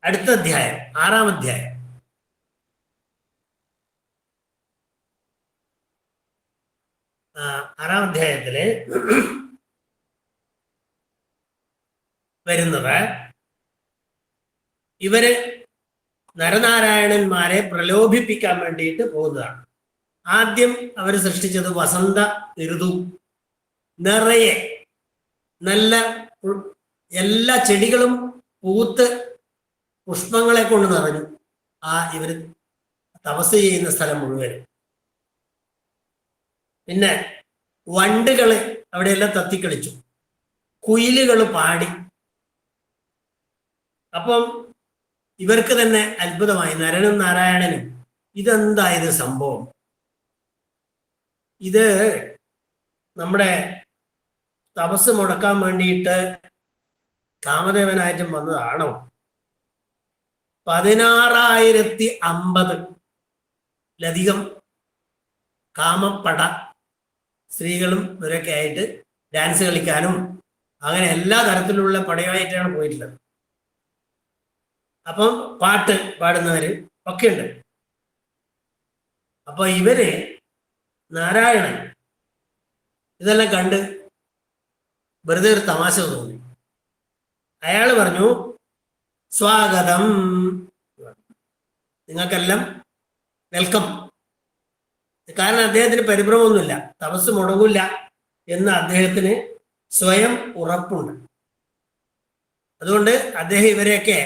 അടുത്ത അധ്യായം 6-ാം അധ്യായം. ആറാം അധ്യായത്തില് വരുന്നത് ഇവര് നരനാരായണന്മാരെ പ്രലോഭിപ്പിക്കാൻ വേണ്ടിയിട്ട് പോകുന്നതാണ്. ആദ്യം അവർ സൃഷ്ടിച്ചത് വസന്ത ഋതു, നിറയെ നല്ല എല്ലാ ചെടികളും പൂത്ത് പുഷ്പങ്ങളെ കൊണ്ട് നിറഞ്ഞു ഇവർ തപസ് ചെയ്യുന്ന സ്ഥലം മുഴുവൻ. പിന്നെ വണ്ടുകള് അവിടെയെല്ലാം തത്തിക്കളിച്ചു, കുയിലുകൾ പാടി. അപ്പം ഇവർക്ക് തന്നെ അത്ഭുതമായി, നരനും നാരായണനും, ഇതെന്തായത് സംഭവം? ഇത് നമ്മുടെ തപസ് മുടക്കാൻ വേണ്ടിയിട്ട് കാമദേവനായിട്ടും വന്നതാണോ? 16,050 കാമപ്പട സ്ത്രീകളും ഇവരൊക്കെ ആയിട്ട് ഡാൻസ് കളിക്കാനും അങ്ങനെ എല്ലാ തരത്തിലുള്ള പടയുമായിട്ടാണ് പോയിട്ടുള്ളത്. അപ്പം പാട്ട് പാടുന്നവര് ഒക്കെ ഉണ്ട്. അപ്പൊ ഇവര് നാരായണൻ ഇതെല്ലാം കണ്ട് വെറുതെ ഒരു തമാശ തോന്നി. അയാൾ പറഞ്ഞു, സ്വാഗതം, നിങ്ങൾക്കെല്ലാം വെൽക്കം. കാരണം അദ്ദേഹത്തിന് പരിഭ്രമമൊന്നുമില്ല, തപസ് മുടങ്ങില്ല എന്ന് അദ്ദേഹത്തിന് സ്വയം ഉറപ്പുണ്ട്. അതുകൊണ്ട് അദ്ദേഹം ഇവരെയൊക്കെ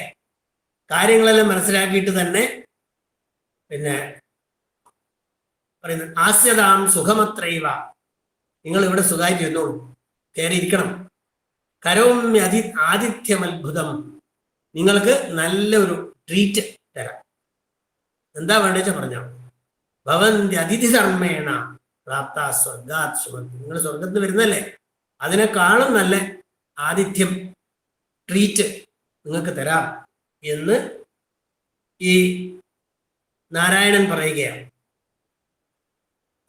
കാര്യങ്ങളെല്ലാം മനസ്സിലാക്കിയിട്ട് തന്നെ പിന്നെ പറയുന്നത്, ആസ്യതാം സുഖമത്രൈവ, നിങ്ങൾ ഇവിടെ സുഖമായിട്ട് ഇരുന്നോളൂ, കയറിയിരിക്കണം. കരോമ്യ ആതിഥ്യമത്ഭുതം, നിങ്ങൾക്ക് നല്ലൊരു ട്രീറ്റ് തരാം. എന്താ വേണ്ടതെന്ന് പറഞ്ഞാൽ, ഭവന്തി അതിഥി ധർമ്മേണ പ്രാപ്ത സ്വർഗാത് സുമന്തി, നിങ്ങൾ സ്വർഗത്തിൽ വരുന്നല്ലേ, അതിനേക്കാളും നല്ല ആതിഥ്യം, ട്രീറ്റ് നിങ്ങൾക്ക് തരാം എന്ന് ഈ നാരായണൻ പറയുകയാണ്.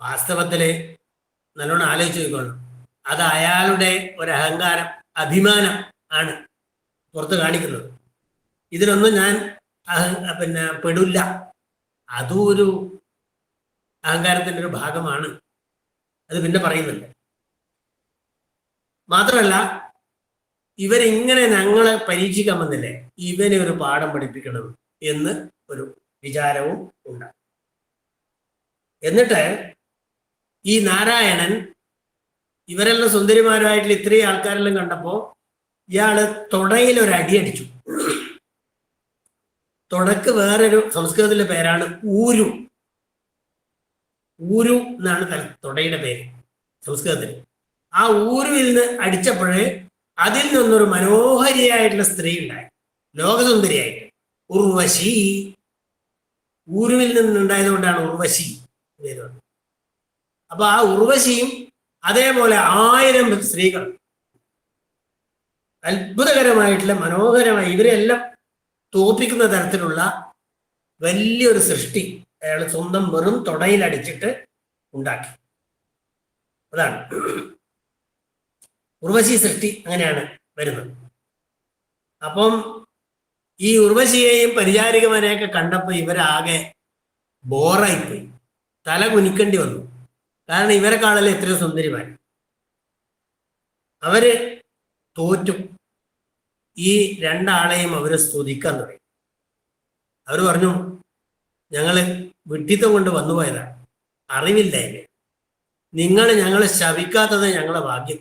വാസ്തവത്തില് നല്ലോണം ആലോചിച്ച് നോക്കണം, അത് അയാളുടെ ഒരു അഹങ്കാരം, അഭിമാനം ആണ് പുറത്ത് കാണിക്കുന്നത്. ഇതിനൊന്നും ഞാൻ പെടില്ല, അതും ഒരു അഹങ്കാരത്തിന്റെ ഒരു ഭാഗമാണ്. അത് പിന്നെ പറയുന്നുണ്ട്. മാത്രമല്ല ഇവരിങ്ങനെ ഞങ്ങളെ പരീക്ഷിക്കാൻ വന്നില്ലേ, ഇവനെ ഒരു പാഠം പഠിപ്പിക്കണം എന്ന് ഒരു വിചാരവും ഉണ്ട്. എന്നിട്ട് ഈ നാരായണൻ ഇവരെല്ലാം സുന്ദരിമാരുമായിട്ടുള്ള ഇത്രയും ആൾക്കാരെല്ലാം കണ്ടപ്പോ ഇയാള് തുടയിൽ ഒരു അടിയടിച്ചു. തുടക്ക് വേറൊരു സംസ്കൃതത്തിലെ പേരാണ് ഊരു. ഊരു എന്നാണ് തുടയുടെ പേര് സംസ്കൃതത്തിൽ. ആ ഊരുവിൽ നിന്ന് അടിച്ചപ്പോഴേ അതിൽ നിന്നൊരു മനോഹരിയായിട്ടുള്ള സ്ത്രീ ഉണ്ടായി, ലോകസുന്ദരിയായിട്ട്, ഉർവശി. ഊരുവിൽ നിന്നുണ്ടായത് കൊണ്ടാണ് ഉർവശി പേര് വന്നത്. അപ്പൊ ആ ഉർവശിയും അതേപോലെ 1000 സ്ത്രീകൾ, അത്ഭുതകരമായിട്ടുള്ള മനോഹരമായി ഇവരെല്ലാം തോപ്പിക്കുന്ന തരത്തിലുള്ള വലിയൊരു സൃഷ്ടി അയാൾ സ്വന്തം വെറും തുടയിലടിച്ചിട്ട് ഉണ്ടാക്കി. അതാണ് ഉർവശി സൃഷ്ടി, അങ്ങനെയാണ് വരുന്നത്. അപ്പം ഈ ഉർവശിയെയും പരിചാരികമാരെയൊക്കെ കണ്ടപ്പോ ഇവരാകെ ബോറായിപ്പോയി, തല കുനിക്കേണ്ടി വന്നു. കാരണം ഇവരെക്കാളല്ലേ എത്രയോ സുന്ദരിമാർ. അവര് തോറ്റു. ഈ രണ്ടാളെയും അവര് സ്തുതിക്കാൻ തുടങ്ങി. അവർ പറഞ്ഞു, ഞങ്ങള് വിഡ്ഢിത്തം കൊണ്ട് വന്നുപോയതാണ്, അറിവില്ലായ്മ, നിങ്ങൾ ഞങ്ങളെ ശപിക്കാത്തത് ഞങ്ങളെ ഭാഗ്യം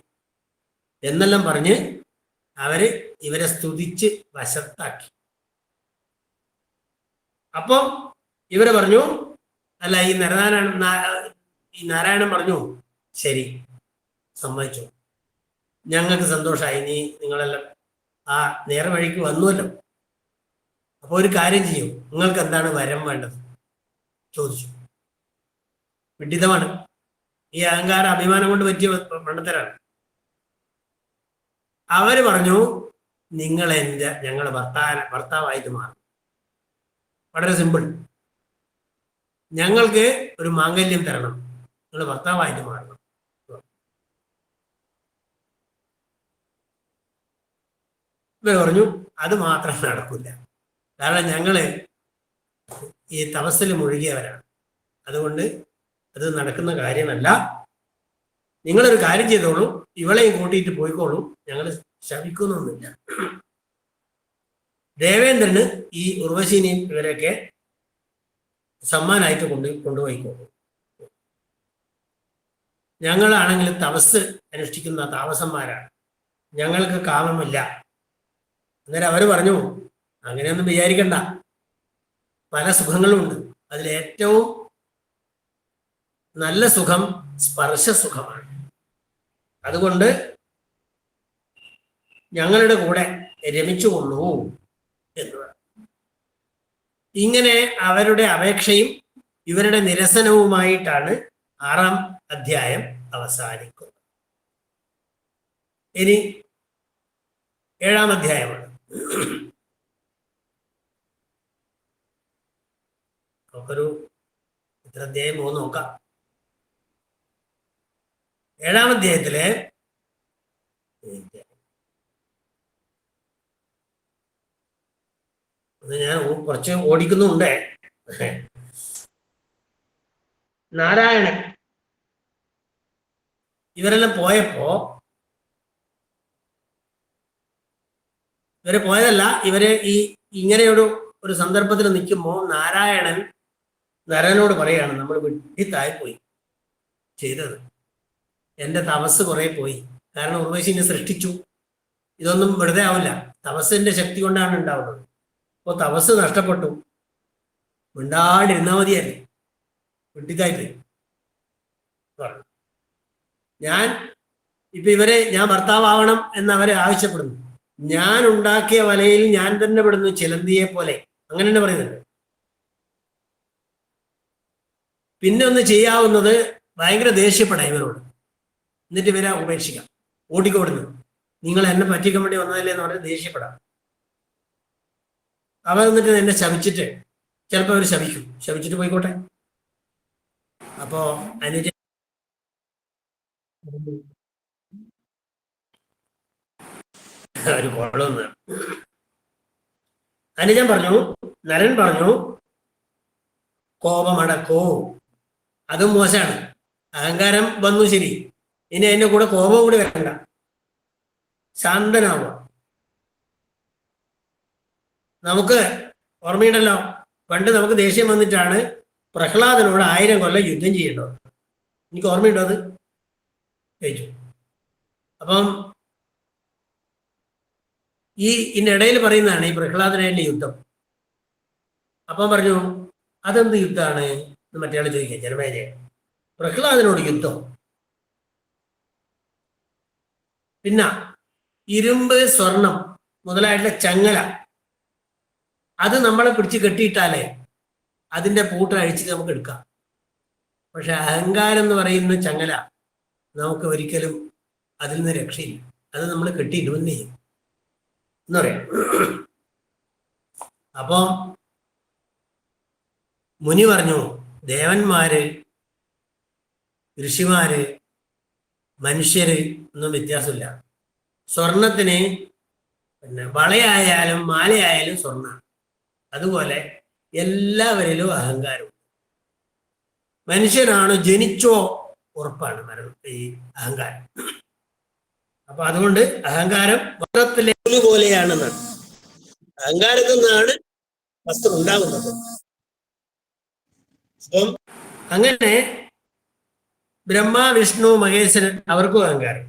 എന്നെല്ലാം പറഞ്ഞ് അവര് ഇവരെ സ്തുതിച്ച് വശത്താക്കി. അപ്പം ഇവര് പറഞ്ഞു, അല്ല ഈ നാരായണൻ പറഞ്ഞു ശരി, സമ്മതിച്ചു, ഞങ്ങൾക്ക് സന്തോഷമായി, നിങ്ങളെല്ലാം ആ നേരെ വഴിക്ക് വന്നുവല്ലോ. അപ്പോൾ ഒരു കാര്യം ചെയ്യും, നിങ്ങൾക്ക് എന്താണ് വരം വേണ്ടത് ചോദിച്ചു. വിഡിതമാണ്, ഈ അഹങ്കാര അഭിമാനം കൊണ്ട് പറ്റിയ മണ്ടത്തരാണ്. അവര് പറഞ്ഞു നിങ്ങൾ ഞങ്ങളുടെ ഭർത്താവായിട്ട് മാറും. വളരെ സിമ്പിൾ, ഞങ്ങൾക്ക് ഒരു മാംഗല്യം തരണം, നിങ്ങൾ ഭർത്താവായിട്ട് മാറണം. ഇവർ പറഞ്ഞു അത് മാത്രം നടക്കില്ല, കാരണം ഞങ്ങള് ഈ തപസ്സിൽ മുഴുകിയവരാണ്, അതുകൊണ്ട് അത് നടക്കുന്ന കാര്യമല്ല. നിങ്ങളൊരു കാര്യം ചെയ്തോളൂ, ഇവളെയും കൂട്ടിയിട്ട് പോയിക്കോളൂ, ഞങ്ങൾ ശപിക്കുന്നൊന്നുമില്ല. ദേവേന്ദ്രന് ഈ ഉർവശിനെയും ഇവരെയൊക്കെ സമ്മാനമായിട്ട് കൊണ്ടുപോയിക്കോളൂ. ഞങ്ങളാണെങ്കിൽ തപസ് അനുഷ്ഠിക്കുന്ന താമസന്മാരാണ്, ഞങ്ങൾക്ക് കാമമില്ല. അന്നേരം അവർ പറഞ്ഞു അങ്ങനെയൊന്നും വിചാരിക്കണ്ട, പല സുഖങ്ങളുമുണ്ട്, അതിലേറ്റവും നല്ല സുഖം സ്പർശസുഖമാണ്. അതുകൊണ്ട് ഞങ്ങളുടെ കൂടെ രമിച്ചുകൊള്ളൂ എന്ന് പറഞ്ഞു. ഇങ്ങനെ അവരുടെ അപേക്ഷയും ഇവരുടെ നിരസനവുമായിട്ടാണ് 6-ാം അധ്യായം അവസാനിക്കുന്നത്. ഇനി 7-ാം അധ്യായമാണ്. നമുക്കൊരു ഇത്ര അധ്യായം പോകുന്ന നോക്കാം. 7-ാം അധ്യായത്തില് ഞാൻ കുറച്ച് ഓടിക്കുന്നുണ്ട്. നാരായണൻ ഇവരെല്ലാം പോയപ്പോ, ഇവരെ പോയതല്ല, ഇവരെ ഇങ്ങനെയൊരു സന്ദർഭത്തിൽ നിൽക്കുമ്പോൾ നാരായണൻ നരനോട് പറയാണ്, നമ്മൾ വിഡ്ഢിത്തായിപ്പോയി ചെയ്തത്, എൻ്റെ തപസ് കുറെ പോയി. കാരണം ഉർവശിനെ സൃഷ്ടിച്ചു, ഇതൊന്നും വെറുതെ ആവില്ല, തപസ്സിന്റെ ശക്തി കൊണ്ടാണ് ഉണ്ടാവുന്നത്. അപ്പോൾ തപസ് നഷ്ടപ്പെട്ടു, മിണ്ടാണ്ടിരുന്നാ മതിയല്ലേ, വിഡ്ഢിത്തായിപ്പോയി പറഞ്ഞു. ഞാൻ ഭർത്താവണം എന്നവരെ ആവശ്യപ്പെടുന്നു. ഞാൻ ഉണ്ടാക്കിയ വലയിൽ ഞാൻ തന്നെ പെടുന്നു, ചിലന്തിയെ പോലെ, അങ്ങനെ തന്നെ പറയുന്നുണ്ട്. പിന്നെ ഒന്ന് ചെയ്യാവുന്നത് ഭയങ്കര ദേഷ്യപ്പെടാം ഇവരോട്, എന്നിട്ട് ഇവരെ ഉപേക്ഷിക്കാം, ഓടിക്കോടുന്നു. നിങ്ങൾ എന്നെ പറ്റിക്കാൻ വേണ്ടി വന്നതല്ലേ എന്ന് പറഞ്ഞാൽ ദേഷ്യപ്പെടാം. അവർ എന്നിട്ട് എന്നെ ശപിച്ചിട്ട്, ചിലപ്പോൾ അവർ ശപിച്ചിട്ട് പോയിക്കോട്ടെ. അപ്പോ അനുജ ഒരു കോളൊന്ന് അനുജൻ പറഞ്ഞു, നരൻ പറഞ്ഞു കോപമടക്കോ, അതും മോശമാണ്. അഹങ്കാരം വന്നു ശരി, ഇനി അതിന്റെ കൂടെ കോപം കൂടി വരണ്ട, ശാന്തനാവുക. നമുക്ക് ഓർമ്മയുണ്ടല്ലോ, പണ്ട് നമുക്ക് ദേഷ്യം വന്നിട്ടാണ് പ്രഹ്ലാദനോട് 1000 കൊല്ലം യുദ്ധം ചെയ്യേണ്ടത്. എനിക്ക് ഓർമ്മയുണ്ടോ അത്? ചോദിച്ചു. അപ്പം ഇതിനിടയിൽ പറയുന്നതാണ് ഈ പ്രഹ്ലാദനായിട്ടുള്ള യുദ്ധം. അപ്പം പറഞ്ഞു അതെന്ത് യുദ്ധമാണ് എന്ന് മറ്റേയാൾ ചോദിക്കുക, ജനമേജയ. പ്രഹ്ലാദനോട് യുദ്ധം, പിന്നെ ഇരുമ്പ്, സ്വർണം മുതലായിട്ടുള്ള ചങ്ങല, അത് നമ്മളെ പിടിച്ച് കെട്ടിയിട്ടാലേ അതിന്റെ പൂട്ട് അഴിച്ചിട്ട് നമുക്ക് എടുക്കാം. പക്ഷെ അഹങ്കാരം എന്ന് പറയുന്ന ചങ്ങല നമുക്ക് ഒരിക്കലും അതിൽ നിന്ന് രക്ഷയില്ല, അത് നമ്മൾ കെട്ടിയിടുമെന്ന് ചെയ്യും എന്ന് പറയാം. അപ്പോ മുനി പറഞ്ഞു, ദേവന്മാര്, ഋഷിമാര്, മനുഷ്യര് ഒന്നും വ്യത്യാസമില്ല. സ്വർണത്തിന് പിന്നെ വളയായാലും മാലയായാലും സ്വർണ്ണ. അതുപോലെ എല്ലാവരിലും അഹങ്കാരം. മനുഷ്യനാണ് ജനിച്ചോ ഉറപ്പാണ് മരണം, ഈ അഹങ്കാരം. അപ്പൊ അതുകൊണ്ട് അഹങ്കാരം വസ്ത്രത്തിലെ പോലെയാണെന്നാണ്, അഹങ്കാരത്തിൽ നിന്നാണ് വസ്ത്രം ഉണ്ടാകുന്നത്. അപ്പം അങ്ങനെ ബ്രഹ്മ, വിഷ്ണു, മഹേശ്വരൻ അവർക്കും അഹങ്കാരം.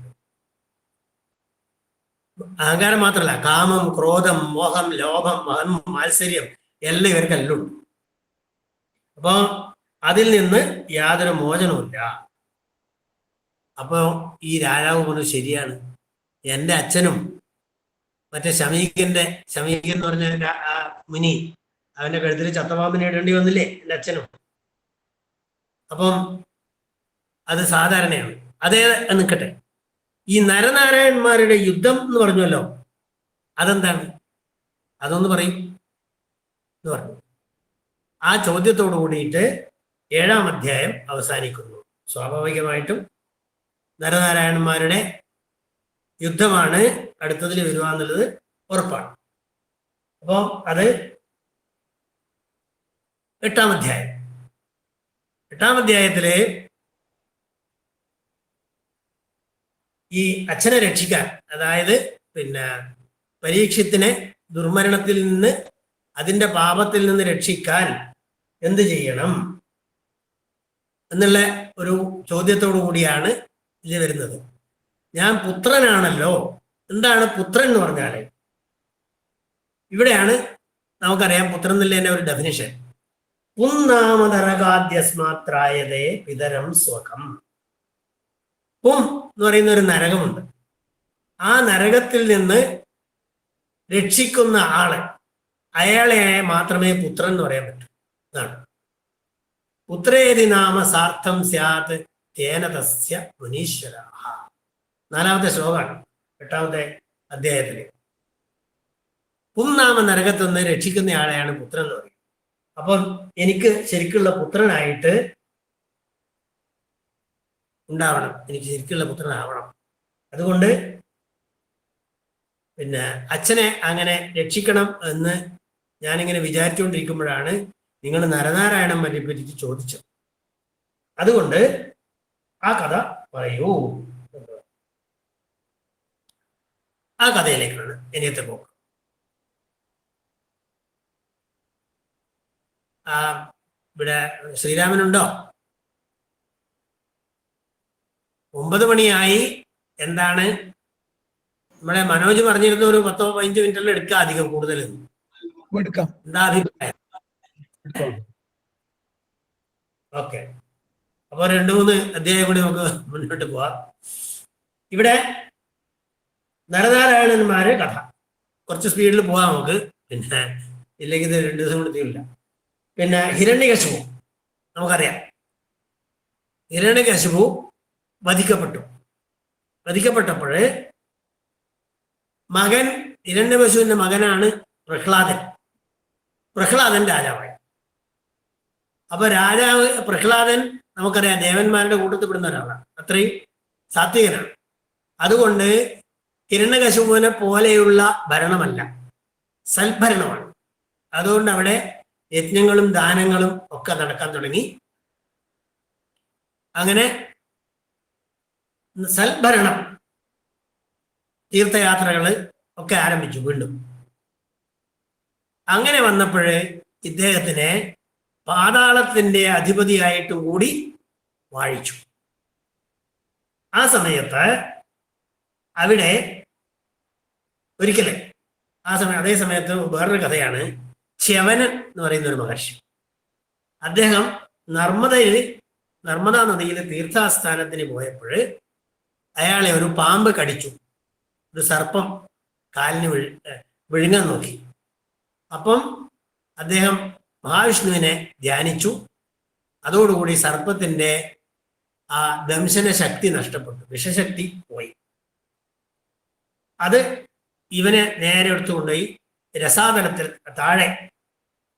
അഹങ്കാരം മാത്രമല്ല, കാമം, ക്രോധം, മോഹം, ലോഭം, മാത്സര്യം എല്ലാം ഇവർക്കെല്ലാം ഉണ്ട്. അപ്പൊ അതിൽ നിന്ന് യാതൊരു മോചനവുമില്ല. അപ്പോ ഈ രാജാവ് പറഞ്ഞു, ശരിയാണ്, എൻ്റെ അച്ഛനും മറ്റേ ശമീകൻ എന്ന് പറഞ്ഞ മുനി, അവന്റെ കഴുത്തിൽ ചത്തപാമ്പിനെ ഇടേണ്ടി വന്നില്ലേ എൻ്റെ അച്ഛനും. അപ്പം അത് സാധാരണയാണ്. അതേ നിൽക്കട്ടെ, ഈ നരനാരായണന്മാരുടെ യുദ്ധം എന്ന് പറഞ്ഞല്ലോ, അതെന്താണ്? അതൊന്ന് പറയും എന്ന് പറഞ്ഞു. ആ ചോദ്യത്തോടു കൂടിയിട്ട് 7-ാം അധ്യായം അവസാനിക്കുന്നു. സ്വാഭാവികമായിട്ടും നരനാരായണന്മാരുടെ യുദ്ധമാണ് അടുത്തതിൽ വരുക എന്നുള്ളത് ഉറപ്പാണ്. അപ്പോൾ അത് 8-ാം അധ്യായം. 8-ാം അധ്യായത്തില് ഈ അച്ഛനെ രക്ഷിക്കാൻ, അതായത് പരീക്ഷത്തിനെ ദുർമരണത്തിൽ നിന്ന്, അതിൻ്റെ പാപത്തിൽ നിന്ന് രക്ഷിക്കാൻ എന്ത് ചെയ്യണം എന്നുള്ള ഒരു ചോദ്യത്തോടു കൂടിയാണ് ഇത് വരുന്നത്. ഞാൻ പുത്രനാണല്ലോ. എന്താണ് പുത്രൻ എന്ന് പറഞ്ഞാൽ? ഇവിടെയാണ് നമുക്കറിയാം പുത്രൻ എന്നുള്ളതിന്റെ ഒരു ഡെഫിനിഷൻ. പുന്നാമതരകാദ്യസ്മാത്രായതേ പിതരം സ്വകം. പും എന്ന് പറയുന്ന ഒരു നരകമുണ്ട്. ആ നരകത്തിൽ നിന്ന് രക്ഷിക്കുന്ന ആള്, അയാളെ മാത്രമേ പുത്രൻ എന്ന് പറയാൻ പറ്റൂ എന്നാണ്. പുത്രേതി നാമ സാർത്ഥം സ്യാത് തേന തസ്യ മുനീശ്വരാഹ. 4-ാമത്തെ ശ്ലോകമാണ് 8-ാമത്തെ അധ്യായത്തില്. പുംനാമ നരകത്തിൽ നിന്ന് രക്ഷിക്കുന്ന ആളെയാണ് പുത്രൻ എന്ന് പറയുന്നത്. അപ്പം എനിക്ക് ശരിക്കുള്ള പുത്രനായിട്ട് ഉണ്ടാവണം, എനിക്ക് ശരിക്കുള്ള പുത്രനാവണം. അതുകൊണ്ട് അച്ഛനെ അങ്ങനെ രക്ഷിക്കണം എന്ന് ഞാനിങ്ങനെ വിചാരിച്ചുകൊണ്ടിരിക്കുമ്പോഴാണ് നിങ്ങൾ നരനാരായണൻ പറ്റി ചോദിച്ചത്. അതുകൊണ്ട് ആ കഥ പറയൂ. ആ കഥയിലേക്കാണ് ഇനിയത്തെ പോക്ക്. ഇവിടെ ശ്രീരാമനുണ്ടോ? 9 മണിയായി. എന്താണ് നമ്മുടെ മനോജ് പറഞ്ഞിരുന്ന ഒരു 10-15 മിനിറ്റിൽ എടുക്കുക, അധികം കൂടുതൽ. എന്താ അഭിപ്രായം? ഓക്കെ, അപ്പൊ 2-3 അധ്യായം കൂടി നമുക്ക് മുന്നോട്ട് പോവാം. ഇവിടെ നരനാരായണന്മാരെ കഥ കുറച്ച് സ്പീഡിൽ പോവാം നമുക്ക്, ഇല്ലെങ്കിൽ ഇത് 2 ദിവസം കൊണ്ട് തീരില്ല. ഹിരണ്യകശിപു നമുക്കറിയാം. ഹിരണ്യകശിപു വധിക്കപ്പെട്ടപ്പോൾ മകൻ, ഹിരണ്യകശിപുവിന്റെ മകനാണ് പ്രഹ്ലാദൻ രാജാവായി. അപ്പൊ പ്രഹ്ലാദൻ നമുക്കറിയാം ദേവന്മാരുടെ കൂട്ടത്തിൽ പെടുന്ന ഒരാളാണ്, അത്രയും സാത്വികനാണ്. അതുകൊണ്ട് ഹിരണ്യകശിപുവിനെ പോലെയുള്ള ഭരണമല്ല, സൽഭരണമാണ്. അതുകൊണ്ട് അവിടെ യജ്ഞങ്ങളും ദാനങ്ങളും ഒക്കെ നടക്കാൻ തുടങ്ങി. അങ്ങനെ സൽഭരണം, തീർത്ഥയാത്രകൾ ഒക്കെ ആരംഭിച്ചു വീണ്ടും. അങ്ങനെ വന്നപ്പോഴേ ഇദ്ദേഹത്തിനെ പാതാളത്തിന്റെ അധിപതിയായിട്ട് കൂടി വാഴിച്ചു. ആ സമയത്ത് അവിടെ ഒരിക്കലും അതേ സമയത്ത് വേറൊരു കഥയാണ്. ച്യവനൻ എന്ന് പറയുന്ന ഒരു മഹർഷി, അദ്ദേഹം നർമ്മദാ നദിയിൽ തീർത്ഥാസ്ഥാനത്തിന് പോയപ്പോൾ അയാളെ ഒരു പാമ്പ് കടിച്ചു. ഒരു സർപ്പം കാലിന് വിഴുങ്ങാൻ നോക്കി. അപ്പം അദ്ദേഹം മഹാവിഷ്ണുവിനെ ധ്യാനിച്ചു. അതോടുകൂടി സർപ്പത്തിന്റെ ആ ദംശന ശക്തി നഷ്ടപ്പെട്ടു, വിഷശക്തി പോയി. അത് ഇവനെ നേരെ എടുത്തുകൊണ്ടുപോയി രസാതലത്തിൽ താഴെ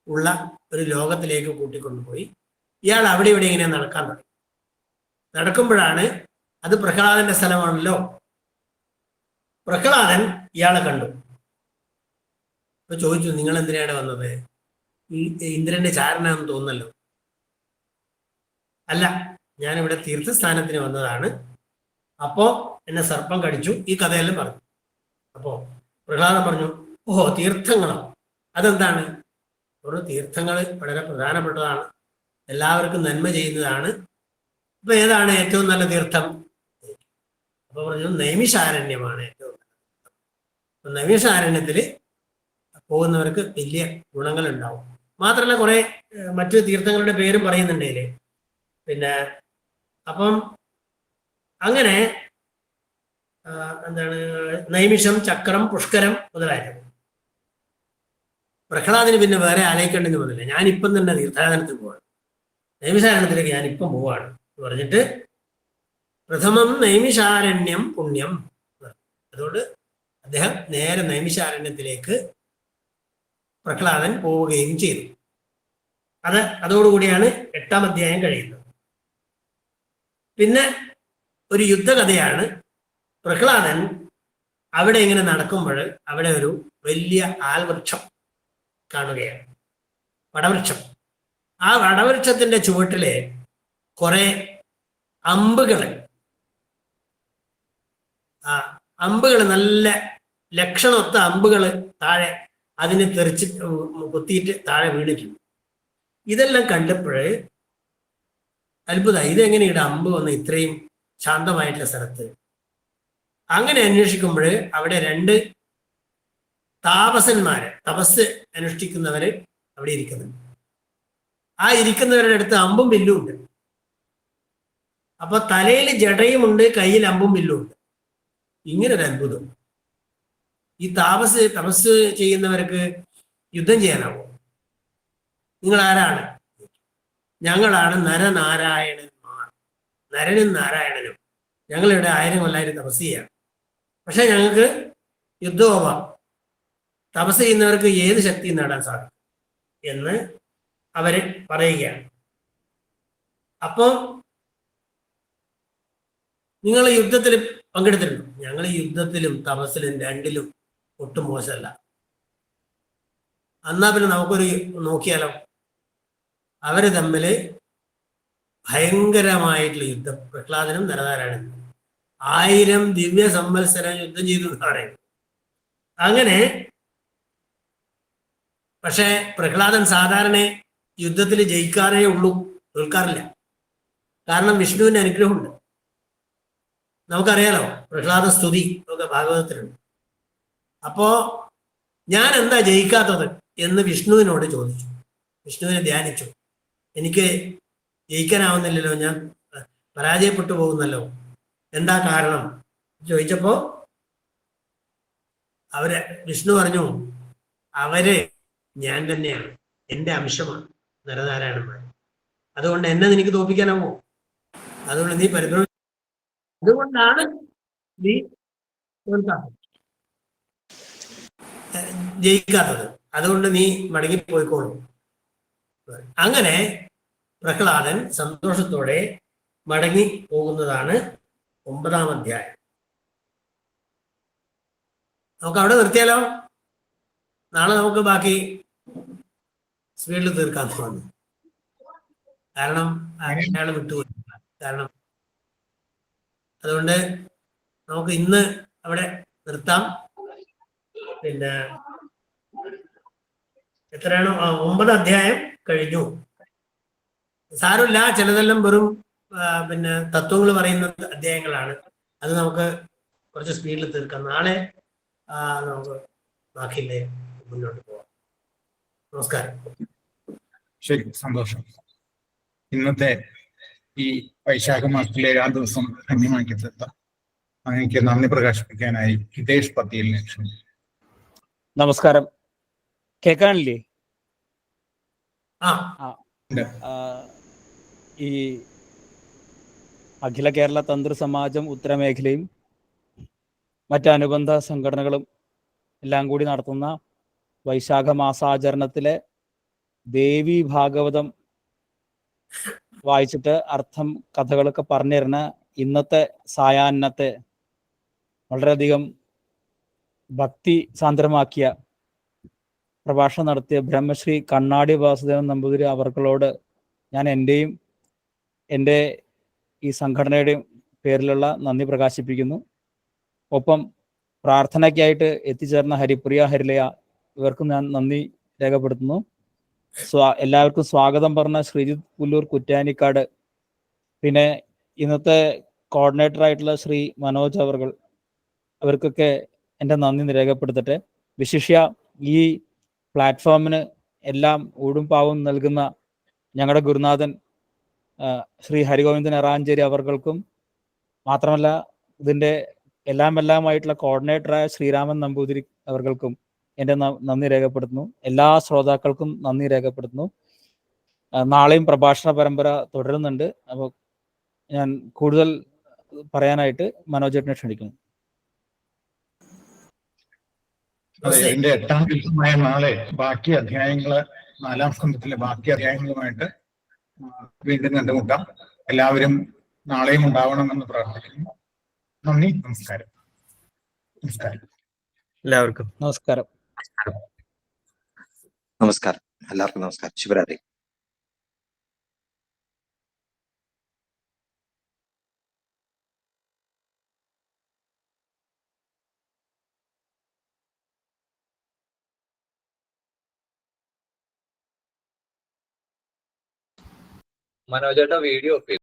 ഉള്ള ഒരു ലോകത്തിലേക്ക് കൂട്ടിക്കൊണ്ടുപോയി. ഇയാൾ അവിടെ ഇവിടെ ഇങ്ങനെ നടക്കാൻ തുടങ്ങി. നടക്കുമ്പോഴാണ്, അത് പ്രഹ്ലാദന്റെ സ്ഥലമാണല്ലോ, പ്രഹ്ലാദൻ ഇയാളെ കണ്ടു. അപ്പൊ ചോദിച്ചു, നിങ്ങൾ എന്തിനാണ് വന്നത്? ഇന്ദ്രന്റെ ചാരനാണെന്ന് തോന്നുന്നല്ലോ. അല്ല, ഞാനിവിടെ തീർത്ഥസ്ഥാനത്തിന് വന്നതാണ്. അപ്പോ എന്നെ സർപ്പം കടിച്ചു. ഈ കഥയെല്ലാം പറഞ്ഞു. അപ്പോ പ്രഹ്ലാദൻ പറഞ്ഞു, ഓഹോ, തീർത്ഥങ്ങളോ? അതെന്താണ്? ഒരു തീർത്ഥങ്ങൾ വളരെ പ്രധാനപ്പെട്ടതാണ്, എല്ലാവർക്കും നന്മ ചെയ്യുന്നതാണ്. അപ്പൊ ഏതാണ് ഏറ്റവും നല്ല തീർത്ഥം? അപ്പൊ പറഞ്ഞു, നൈമിഷാരണ്യമാണ് ഏറ്റവും നല്ലത്. നൈമിഷാരണ്യത്തിൽ പോകുന്നവർക്ക് വലിയ ഗുണങ്ങൾ ഉണ്ടാവും. മാത്രമല്ല കുറെ മറ്റു തീർത്ഥങ്ങളുടെ പേരും പറയുന്നുണ്ടേല്. പിന്നെ അപ്പം അങ്ങനെ എന്താണ് നൈമിഷം, ചക്രം, പുഷ്കരം മുതലായത്. പ്രഹ്ലാദിന് പിന്നെ വേറെ ആലോചിക്കേണ്ടെന്ന് വന്നില്ല. ഞാനിപ്പം തന്നെ തീർത്ഥാടനത്തിൽ പോവാണ്, നൈമിഷാരണ്യത്തിലേക്ക് ഞാനിപ്പം പോവാണ് എന്ന് പറഞ്ഞിട്ട് പ്രഥമം നൈമിഷാരണ്യം പുണ്യം. അതുകൊണ്ട് അദ്ദേഹം നേരെ നൈമിഷാരണ്യത്തിലേക്ക് പ്രഹ്ലാദൻ പോവുകയും ചെയ്തു. അതോടുകൂടിയാണ് 8-ാം അധ്യായം കഴിയുന്നത്. പിന്നെ ഒരു യുദ്ധകഥയാണ്. പ്രഹ്ലാദൻ അവിടെ ഇങ്ങനെ നടക്കുമ്പോൾ അവിടെ ഒരു വലിയ ആൽവൃക്ഷം കാണുകയാണ്, വടവൃക്ഷം. ആ വടവൃക്ഷത്തിന്റെ ചുവട്ടിലെ കുറെ അമ്പുകൾ നല്ല ലക്ഷണമൊത്ത അമ്പുകൾ താഴെ അതിന് തെറിച്ച് കുത്തിയിട്ട് താഴെ വീണിട്ടുണ്ട്. ഇതെല്ലാം കണ്ടപ്പോൾ അത്ഭുതമായി, ഇതെങ്ങനെയാണ് അമ്പ് വന്ന് ഇത്രയും ശാന്തമായിട്ടുള്ള സ്ഥലത്ത്. അങ്ങനെ അന്വേഷിക്കുമ്പോൾ അവിടെ 2 താപസന്മാര്, തപസ് അനുഷ്ഠിക്കുന്നവര് അവിടെ ഇരിക്കുന്നുണ്ട്. ആ ഇരിക്കുന്നവരുടെ അടുത്ത് അമ്പും വില്ലും ഉണ്ട്. അപ്പൊ തലയിൽ ജടയുമുണ്ട്, കയ്യിൽ അമ്പും വില്ലും ഉണ്ട്. ഇങ്ങനൊരു അത്ഭുതം. ഈ തപസ് ചെയ്യുന്നവർക്ക് യുദ്ധം ചെയ്യാനാവോ? നിങ്ങൾ ആരാണ്? ഞങ്ങളാണ് നരനാരായണന്മാർ, നരനും നാരായണനും. ഞങ്ങളിവിടെ 1000 കൊല്ലായിരം തപസ് ചെയ്യാം. പക്ഷെ ഞങ്ങൾക്ക് യുദ്ധോപം, തപസ് ചെയ്യുന്നവർക്ക് ഏത് ശക്തിയും നേടാൻ സാധിക്കും എന്ന് അവര് പറയുകയാണ്. അപ്പോൾ നിങ്ങൾ യുദ്ധത്തിൽ പങ്കെടുത്തിട്ടുണ്ടോ? ഞങ്ങൾ യുദ്ധത്തിലും തപസ്സിലും 2ലും ഒട്ടും മോശമല്ല. എന്നാ പിന്നെ നമുക്കൊരു നോക്കിയാലോ? അവര് തമ്മിൽ ഭയങ്കരമായിട്ടുള്ള യുദ്ധം, പ്രഹ്ലാദനും നരനാരായണനും 1000 ദിവ്യ സംവത്സരം യുദ്ധം ചെയ്തു എന്ന് പറയുന്നത്. അങ്ങനെ പക്ഷെ പ്രഹ്ലാദൻ സാധാരണ യുദ്ധത്തിൽ ജയിക്കാറേ ഉള്ളൂ, തോൽക്കാറില്ല. കാരണം വിഷ്ണുവിന്റെ അനുഗ്രഹമുണ്ട്. നമുക്കറിയാലോ, പ്രഹ്ലാദ സ്തുതി ഒക്കെ ഭാഗവതത്തിലുണ്ട്. അപ്പോ ഞാൻ എന്താ ജയിക്കാത്തത് എന്ന് വിഷ്ണുവിനോട് ചോദിച്ചു. വിഷ്ണുവിനെ ധ്യാനിച്ചു. എനിക്ക് ജയിക്കാനാവുന്നില്ലല്ലോ, ഞാൻ പരാജയപ്പെട്ടു പോകുന്നല്ലോ, എന്താ കാരണം ചോദിച്ചപ്പോ വിഷ്ണു പറഞ്ഞു, അവര് ഞാൻ തന്നെയാണ്, എൻ്റെ അംശമാണ് നരനാരായണന്മാർ. അതുകൊണ്ട് എന്നെ നിനക്ക് തോൽപ്പിക്കാനാവോ? അതുകൊണ്ട് നീ പരിഭ്രമി, അതുകൊണ്ടാണ് നീ ജയിക്കാത്തത്, അതുകൊണ്ട് നീ മടങ്ങിപ്പോയിക്കോളൂ. അങ്ങനെ പ്രഹ്ലാദൻ സന്തോഷത്തോടെ മടങ്ങി പോകുന്നതാണ് 9-ാം അധ്യായം. നമുക്ക് അവിടെ നിർത്തിയാലോ? നാളെ നമുക്ക് ബാക്കി സ്പീഡിൽ തീർക്കാൻ തോന്നുന്നു. കാരണം അയാൾ വിട്ടുപോയി. കാരണം അതുകൊണ്ട് നമുക്ക് ഇന്ന് അവിടെ നിർത്താം. പിന്നെ എത്രയാണോ 9 അധ്യായം കഴിഞ്ഞു. സാരമില്ല, ചിലതെല്ലാം വെറും പിന്നെ തത്വങ്ങൾ പറയുന്ന അധ്യായങ്ങളാണ്. അത് നമുക്ക് കുറച്ച് സ്പീഡിൽ തീർക്കാം. നാളെ നമുക്ക് ബാക്കിയില്ലേ മുന്നോട്ട് പോവാം. നമസ്കാരം. ശരി, സന്തോഷം. ഇന്നത്തെ ഈ വൈശാഖ മാസത്തിലെ 7-ാം ദിവസം ധന്യമാക്കി തീർത്താം. അങ്ങനെയൊക്കെ നന്ദി പ്രകാശിപ്പിക്കാനായി ഹിതേഷ് പത്തിയലിനെ ക്ഷണിച്ചു. നമസ്കാരം. കേൾക്കാനില്ലേ? ഈ അഖില കേരള തന്ത്ര സമാജം ഉത്തരമേഖലയും മറ്റനുബന്ധ സംഘടനകളും എല്ലാം കൂടി നടത്തുന്ന വൈശാഖ മാസാചരണത്തിലെ ദേവി ഭാഗവതം വായിച്ചിട്ട് അർത്ഥം കഥകളൊക്കെ പറഞ്ഞു തരുന്ന ഇന്നത്തെ സായാഹ്നത്തെ വളരെയധികം ഭക്തി സാന്ദ്രമാക്കിയ പ്രഭാഷണം നടത്തിയ ബ്രഹ്മശ്രീ കണ്ണാടി വാസുദേവൻ നമ്പൂതിരി അവർകളോട് ഞാൻ എൻ്റെയും എൻ്റെ ഈ സംഘടനയുടെയും പേരിലുള്ള നന്ദി പ്രകാശിപ്പിക്കുന്നു. ഒപ്പം പ്രാർത്ഥനയ്ക്കായിട്ട് എത്തിച്ചേർന്ന ഹരിപ്രിയ, ഹരിലയ ഇവർക്കും ഞാൻ നന്ദി രേഖപ്പെടുത്തുന്നു. എല്ലാവർക്കും സ്വാഗതം പറഞ്ഞ ശ്രീജിത്ത് പുല്ലൂർ കുറ്റാനിക്കാട്, പിന്നെ ഇന്നത്തെ കോർഡിനേറ്റർ ആയിട്ടുള്ള ശ്രീ മനോജ് അവർക്കൊക്കെ എൻ്റെ നന്ദി രേഖപ്പെടുത്തട്ടെ. വിശിഷ്യ ഈ പ്ലാറ്റ്ഫോമിന് എല്ലാം ഊടും പാവും നൽകുന്ന ഞങ്ങളുടെ ഗുരുനാഥൻ ശ്രീ ഹരിഗോവിന്ദൻ എറാഞ്ചേരി അവർകൾക്കും, മാത്രമല്ല ഇതിൻ്റെ എല്ലാമായിട്ടുള്ള കോർഡിനേറ്ററായ ശ്രീരാമൻ നമ്പൂതിരി അവർകൾക്കും എൻ്റെ നന്ദി രേഖപ്പെടുത്തുന്നു. എല്ലാ ശ്രോതാക്കൾക്കും നന്ദി രേഖപ്പെടുത്തുന്നു. നാളെയും പ്രഭാഷണ പരമ്പര തുടരുന്നുണ്ട്. അപ്പോൾ ഞാൻ കൂടുതൽ പറയാനായിട്ട് മനോജേട്ടനെ ക്ഷണിക്കുന്നു. അതെ, ഇതിന്റെ 8ാം ദിവസമായ നാളെ ബാക്കി അധ്യായങ്ങള് 4ാം സ്കന്ധത്തിലെ ബാക്കി അധ്യായങ്ങളുമായിട്ട് വീണ്ടും കണ്ടുമുട്ടാം. എല്ലാവരും നാളെയും ഉണ്ടാവണമെന്ന് പ്രാർത്ഥിക്കുന്നു. നന്ദി, നമസ്കാരം. എല്ലാവർക്കും നമസ്കാരം. നമസ്കാരം. എല്ലാവർക്കും നമസ്കാരം. ശുഭരാത്രി. മനോജേട്ട വീഡിയോ